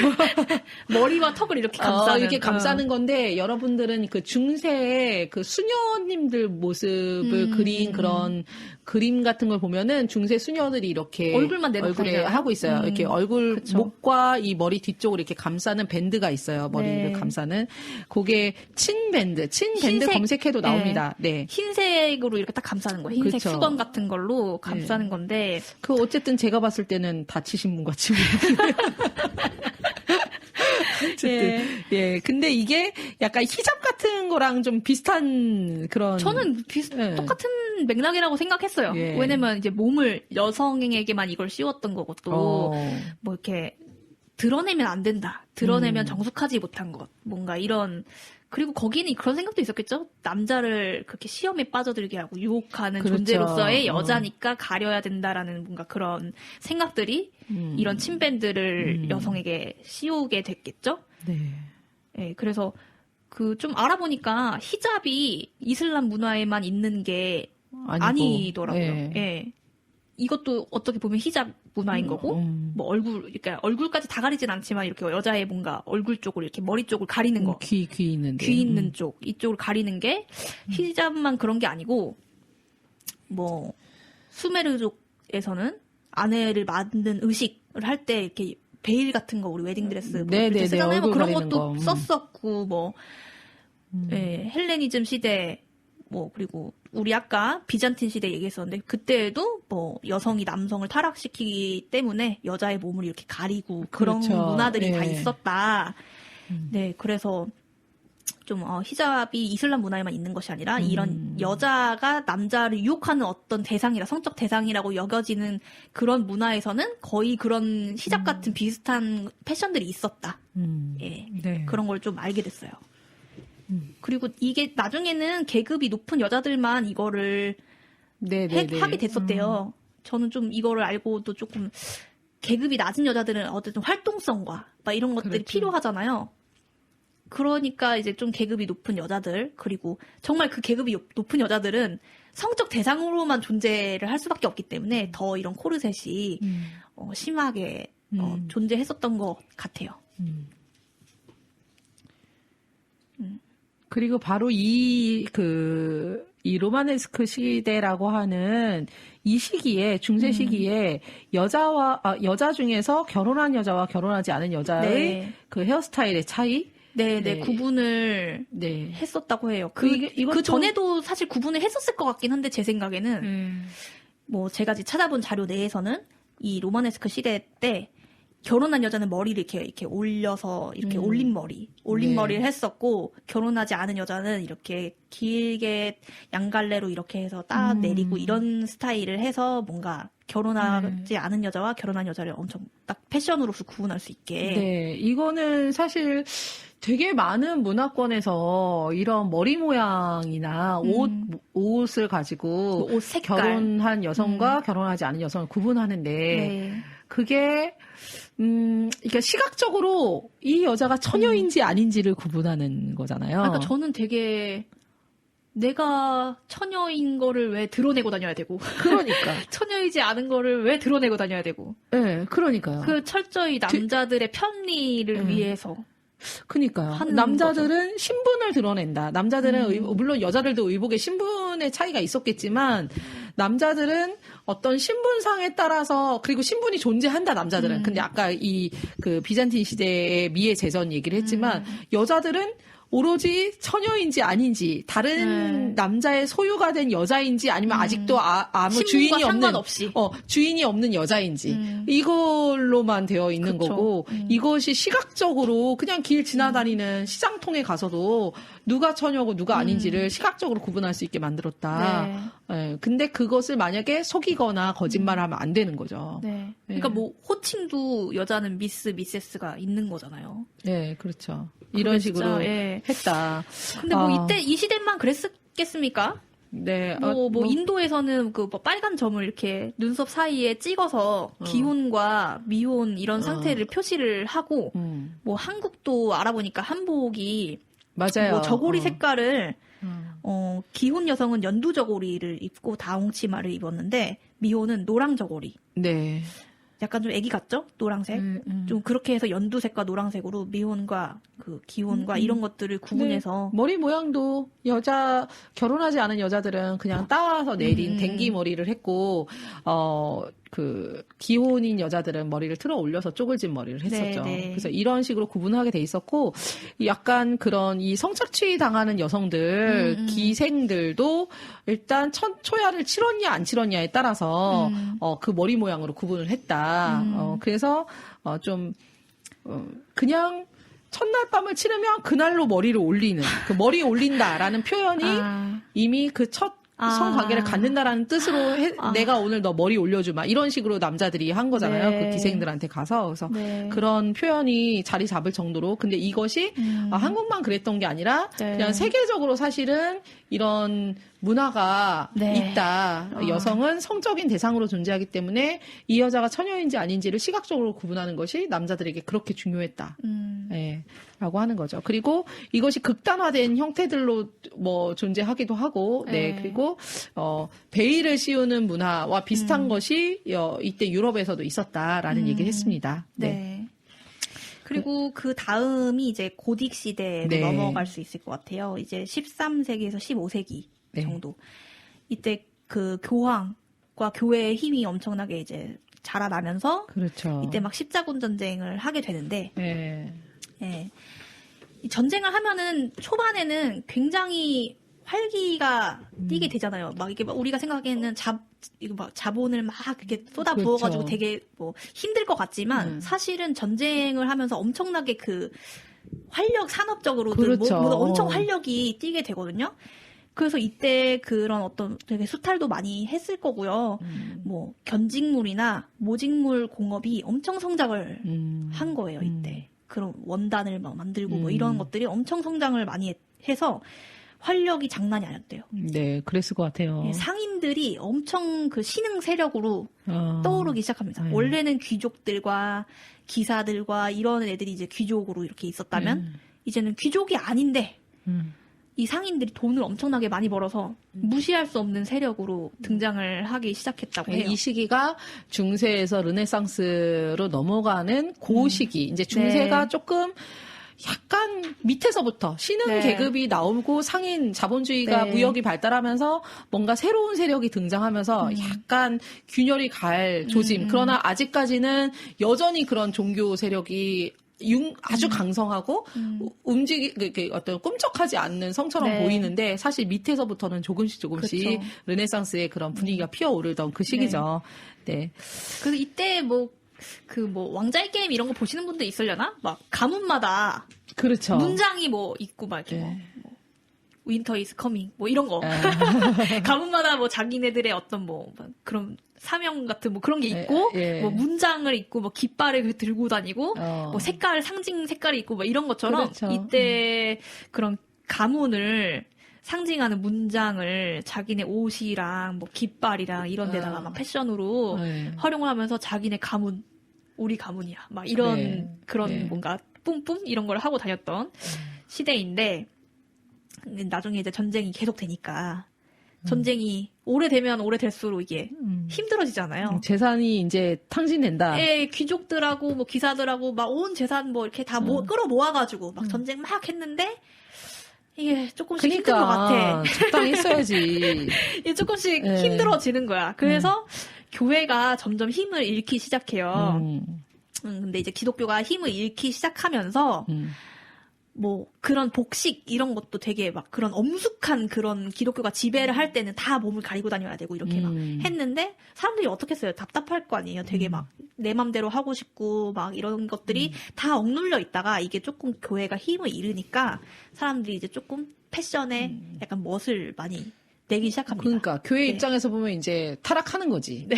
머리와 턱을 이렇게 감싸는 이렇게 감싸는 건데 여러분들은 그 중세의 그 수녀님들 모습을 그린 그런 그림 같은 걸 보면은 중세 수녀들이 이렇게 얼굴만 내놓고 얼굴에 다니잖아요. 하고 있어요. 이렇게 얼굴 그쵸. 목과 이 머리 뒤쪽을 이렇게 감싸는 밴드가 있어요. 머리를 네. 감싸는 그게 친밴드 흰색. 검색해도 나옵니다. 네. 흰색으로 이렇게 딱 감싸는 거예요. 흰색 그쵸. 수건 같은 걸로 감싸는 건데 그 어쨌든 제가 봤을 때는 다치신 분 같이 보이는데. 어쨌든 예. 근데 이게 약간 히잡 같은 거랑 좀 비슷한 그런 저는 예. 똑같은 맥락이라고 생각했어요. 예. 왜냐면 이제 몸을 여성에게만 이걸 씌웠던 거고 또 뭐 이렇게 드러내면 안 된다. 드러내면 정숙하지 못한 것. 뭔가 이런 그리고 거기는 그런 생각도 있었겠죠. 남자를 그렇게 시험에 빠져들게 하고 유혹하는 그렇죠. 존재로서의 여자니까 가려야 된다라는 뭔가 그런 생각들이 이런 친밴드를 여성에게 씌우게 됐겠죠. 네. 예, 그래서 그 좀 알아보니까 히잡이 이슬람 문화에만 있는 게 아니더라고요. 예. 예. 이것도 어떻게 보면 히잡 문화인 거고, 뭐 그러니까 얼굴까지 다 가리진 않지만 이렇게 여자의 뭔가 얼굴 쪽을 이렇게 머리 쪽을 가리는 거. 귀 있는데. 귀 있는 쪽, 이쪽을 가리는 게 히잡만 그런 게 아니고, 뭐, 수메르족에서는 아내를 만든 의식을 할 때 이렇게 베일 같은 거 우리 웨딩드레스 네네네, 쓰잖아요. 뭐 얼굴 그런 가리는 것도 거. 썼었고, 뭐, 예, 헬레니즘 시대, 뭐, 그리고 우리 아까 비잔틴 시대 얘기했었는데, 그때에도 뭐, 여성이 남성을 타락시키기 때문에 여자의 몸을 이렇게 가리고 그런 그렇죠. 문화들이 다 예. 있었다. 네, 그래서 좀, 히잡이 이슬람 문화에만 있는 것이 아니라 이런 여자가 남자를 유혹하는 어떤 대상이라, 성적 대상이라고 여겨지는 그런 문화에서는 거의 그런 히잡 같은 비슷한 패션들이 있었다. 예. 네. 그런 걸 좀 알게 됐어요. 그리고 이게 나중에는 계급이 높은 여자들만 이거를 네네네. 하게 됐었대요. 저는 좀 이거를 알고도 조금 계급이 낮은 여자들은 어쨌든 활동성과 막 이런 것들이 그렇죠. 필요하잖아요. 그러니까 이제 좀 계급이 높은 여자들, 그리고 정말 그 계급이 높은 여자들은 성적 대상으로만 존재를 할 수밖에 없기 때문에 더 이런 코르셋이 심하게 존재했었던 것 같아요. 그리고 바로 이 로마네스크 시대라고 하는 이 시기에, 중세 시기에 여자 중에서 결혼한 여자와 결혼하지 않은 여자의 네. 그 헤어스타일의 차이? 네, 구분을 네. 했었다고 해요. 이것도- 그 전에도 사실 구분을 했었을 것 같긴 한데, 제 생각에는. 뭐, 제가 이제 찾아본 자료 내에서는 이 로마네스크 시대 때 결혼한 여자는 머리를 이렇게 올려서 이렇게 올린 네. 머리를 했었고, 결혼하지 않은 여자는 이렇게 길게 양갈래로 이렇게 해서 딱 내리고 이런 스타일을 해서 뭔가 결혼하지 않은 여자와 결혼한 여자를 엄청 딱 패션으로서 구분할 수 있게. 네, 이거는 사실 되게 많은 문화권에서 이런 머리 모양이나 옷을 가지고 옷 색깔. 결혼한 여성과 결혼하지 않은 여성을 구분하는데 네. 그게 그러니까 시각적으로 이 여자가 처녀인지 아닌지를 구분하는 거잖아요. 그러니까 저는 되게 내가 처녀인 거를 왜 드러내고 다녀야 되고. 그러니까. 처녀이지 않은 거를 왜 드러내고 다녀야 되고. 네, 그러니까요. 그 철저히 남자들의 편리를 위해서. 그니까요. 남자들은 신분을 드러낸다. 남자들은 물론 여자들도 의복의 신분의 차이가 있었겠지만 남자들은 어떤 신분상에 따라서 그리고 신분이 존재한다 남자들은. 근데 아까 그 비잔틴 시대의 미의 제전 얘기를 했지만 여자들은 오로지 처녀인지 아닌지 다른 남자의 소유가 된 여자인지 아니면 아직도 아무 주인이 없는 상관없이. 주인이 없는 여자인지 이걸로만 되어 있는 그쵸. 거고 이것이 시각적으로 그냥 길 지나다니는 시장통에 가서도 누가 처녀고 누가 아닌지를 시각적으로 구분할 수 있게 만들었다. 네, 근데 그것을 만약에 속이거나 거짓말하면 안 되는 거죠. 네. 그러니까 뭐 호칭도 여자는 미스, 미세스가 있는 거잖아요. 네, 그렇죠. 이런 식으로 했다. 근데 뭐 이때 이 시대만 그랬겠습니까? 네. 뭐 인도에서는 그 뭐 빨간 점을 이렇게 눈썹 사이에 찍어서 기혼과 미혼 이런 상태를 표시를 하고 뭐 한국도 알아보니까 한복이 맞아요. 뭐 저고리 색깔을 기혼 여성은 연두 저고리를 입고 다홍 치마를 입었는데 미혼은 노랑 저고리. 네. 약간 좀 애기 같죠? 노랑색. 좀 그렇게 해서 연두색과 노랑색으로 미혼과 그 기혼과 이런 것들을 구분해서. 네. 머리 모양도 결혼하지 않은 여자들은 그냥 따와서 내린 댕기 머리를 했고, 그 기혼인 여자들은 머리를 틀어 올려서 쪼글진 머리를 했었죠. 네. 그래서 이런 식으로 구분하게 돼 있었고 약간 그런 이 성착취 당하는 여성들 기생들도 일단 초야를 치렀냐 안 치렀냐에 따라서 그 머리 모양으로 구분을 했다. 그래서 좀 그냥 첫날 밤을 치르면 그날로 머리를 올리는 그 머리 올린다라는 표현이 이미 그 첫 성관계를 갖는다라는 뜻으로 내가 오늘 너 머리 올려주마 이런 식으로 남자들이 한 거잖아요. 네. 그 기생들한테 가서 그래서 네. 그런 표현이 자리 잡을 정도로 근데 이것이 한국만 그랬던 게 아니라 그냥 세계적으로 사실은 이런 문화가 있다. 여성은 성적인 대상으로 존재하기 때문에 이 여자가 처녀인지 아닌지를 시각적으로 구분하는 것이 남자들에게 그렇게 중요했다. 네, 라고 하는 거죠. 그리고 이것이 극단화된 형태들로 뭐 존재하기도 하고, 그리고 베일을 씌우는 문화와 비슷한 것이 이때 유럽에서도 있었다라는 얘기를 했습니다. 네. 그리고 그 다음이 이제 고딕 시대로 넘어갈 수 있을 것 같아요. 이제 13세기에서 15세기 정도. 이때 그 교황과 교회의 힘이 엄청나게 이제 자라나면서 그렇죠. 이때 막 십자군 전쟁을 하게 되는데 이 전쟁을 하면은 초반에는 굉장히 활기가 띠게 되잖아요. 막 이게 막 우리가 생각하기에는 이거 막 자본을 막 이렇게 쏟아 부어가지고 되게 뭐 힘들 것 같지만 사실은 전쟁을 하면서 엄청나게 그 활력 산업적으로도 뭐 엄청 활력이 띠게 되거든요. 그래서 이때 그런 어떤 되게 수탈도 많이 했을 거고요. 뭐 견직물이나 모직물 공업이 엄청 성장을 한 거예요, 이때. 그런 원단을 막 만들고 뭐 이런 것들이 엄청 성장을 많이 해서 활력이 장난이 아니었대요. 네, 그랬을 것 같아요. 상인들이 엄청 그 신흥 세력으로 떠오르기 시작합니다. 원래는 귀족들과 기사들과 이런 애들이 이제 귀족으로 이렇게 있었다면 이제는 귀족이 아닌데 이 상인들이 돈을 엄청나게 많이 벌어서 무시할 수 없는 세력으로 등장을 하기 시작했다고 해요. 이 시기가 중세에서 르네상스로 넘어가는 그 시기. 이제 중세가 조금 약간 밑에서부터 신흥 계급이 나오고 상인 자본주의가 무역이 발달하면서 뭔가 새로운 세력이 등장하면서 약간 균열이 갈 조짐. 그러나 아직까지는 여전히 그런 종교 세력이 아주 강성하고 어떤 꿈쩍하지 않는 성처럼 보이는데 사실 밑에서부터는 조금씩 그쵸. 르네상스의 그런 분위기가 피어오르던 그 시기죠. 네. 그래서 이때 왕자의 게임 이런 거 보시는 분들 있으려나? 막 가문마다 그렇죠. 문장이 뭐 있고 막 이렇게 뭐 윈터 이즈 커밍 뭐 이런 거 가문마다 뭐 자기네들의 어떤 뭐 그런 사명 같은 뭐 그런 게 있고 뭐 문장을 입고 뭐 깃발을 들고 다니고 뭐 상징 색깔이 있고 뭐 이런 것처럼 이때 그런 가문을 상징하는 문장을 자기네 옷이랑 뭐 깃발이랑 이런 데다가 막 패션으로 활용을 하면서 자기네 가문 우리 가문이야 막 이런 그런 뭔가 뿜뿜 이런 걸 하고 다녔던 시대인데 나중에 이제 전쟁이 계속 되니까 전쟁이 오래되면 오래될수록 이게 힘들어지잖아요. 재산이 이제 탕진된다. 예, 귀족들하고 뭐 기사들하고 막 온 재산 뭐 이렇게 다 끌어모아가지고 막 전쟁 막 했는데 이게 조금씩 힘든 것 같아. 적당히 했어야지. 이게 조금씩 힘들어지는 거야. 그래서 교회가 점점 힘을 잃기 시작해요. 근데 이제 기독교가 힘을 잃기 시작하면서 뭐 그런 복식 이런 것도 되게 막 그런 엄숙한 그런 기독교가 지배를 할 때는 다 몸을 가리고 다녀야 되고 이렇게 막 했는데 사람들이 어떻게 했어요? 답답할 거 아니에요. 되게 막 내 맘대로 하고 싶고 막 이런 것들이 다 억눌려 있다가 이게 조금 교회가 힘을 잃으니까 사람들이 이제 조금 패션에 약간 멋을 많이 내기 시작합니다. 그러니까 교회 입장에서 보면 이제 타락하는 거지. 네.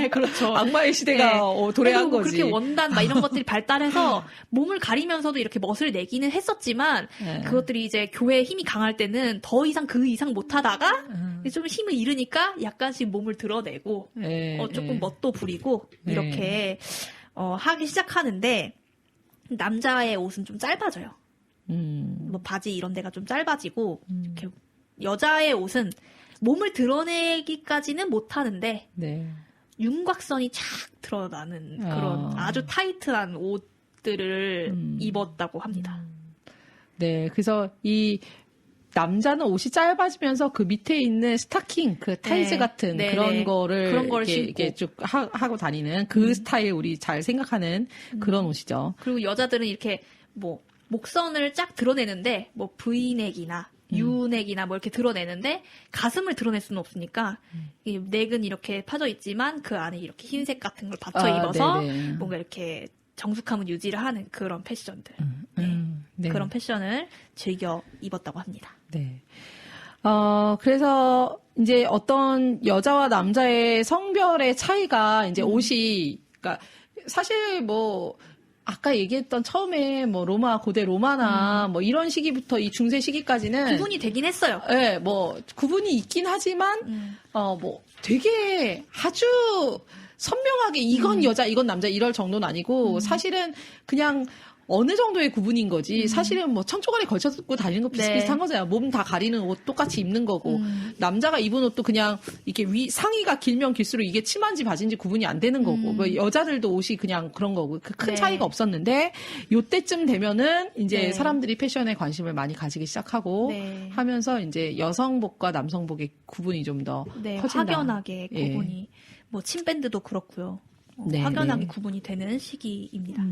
그렇죠. 악마의 시대가 도래한 거지. 그렇게 원단 막 이런 것들이 발달해서 몸을 가리면서도 이렇게 멋을 내기는 했었지만 그것들이 이제 교회의 힘이 강할 때는 더 이상 그 이상 못하다가 좀 힘을 잃으니까 약간씩 몸을 드러내고 조금 멋도 부리고 이렇게 하기 시작하는데 남자의 옷은 좀 짧아져요. 뭐 바지 이런 데가 좀 짧아지고 이렇게 여자의 옷은 몸을 드러내기까지는 못하는데 윤곽선이 착 드러나는 그런 아주 타이트한 옷들을 입었다고 합니다. 네, 그래서 이 남자는 옷이 짧아지면서 그 밑에 있는 스타킹, 그 타이즈 같은 그런 거를 이렇게 쭉 하고 다니는 그 스타일 우리 잘 생각하는 그런 옷이죠. 그리고 여자들은 이렇게 뭐 목선을 쫙 드러내는데 뭐 V넥이나 U넥이나 뭐 이렇게 드러내는데 가슴을 드러낼 수는 없으니까 이 넥은 이렇게 파져 있지만 그 안에 이렇게 흰색 같은 걸 받쳐 입어서 뭔가 이렇게 정숙함을 유지를 하는 그런 패션들. 그런 패션을 즐겨 입었다고 합니다. 네. 그래서 이제 어떤 여자와 남자의 성별의 차이가 이제 옷이, 그러니까 사실 뭐, 아까 얘기했던 처음에 뭐 고대 로마나 뭐 이런 시기부터 이 중세 시기까지는 구분이 되긴 했어요. 네, 뭐 구분이 있긴 하지만 뭐 되게 아주 선명하게 이건 여자, 이건 남자 이럴 정도는 아니고 사실은 그냥 어느 정도의 구분인 거지. 사실은 뭐 청초가리 걸쳐서 다니는 거 비슷비슷한 거잖아요. 몸 다 가리는 옷 똑같이 입는 거고. 남자가 입은 옷도 그냥 이렇게 상의가 길면 길수록 이게 치마인지 바지인지 구분이 안 되는 거고. 뭐 여자들도 옷이 그냥 그런 거고. 큰 차이가 없었는데 요때쯤 되면은 이제 사람들이 패션에 관심을 많이 가지기 시작하고 하면서 이제 여성복과 남성복의 구분이 좀 더 커진다. 확연하게 구분이 뭐 침밴드도 그렇고요. 확연하게 구분이 되는 시기입니다.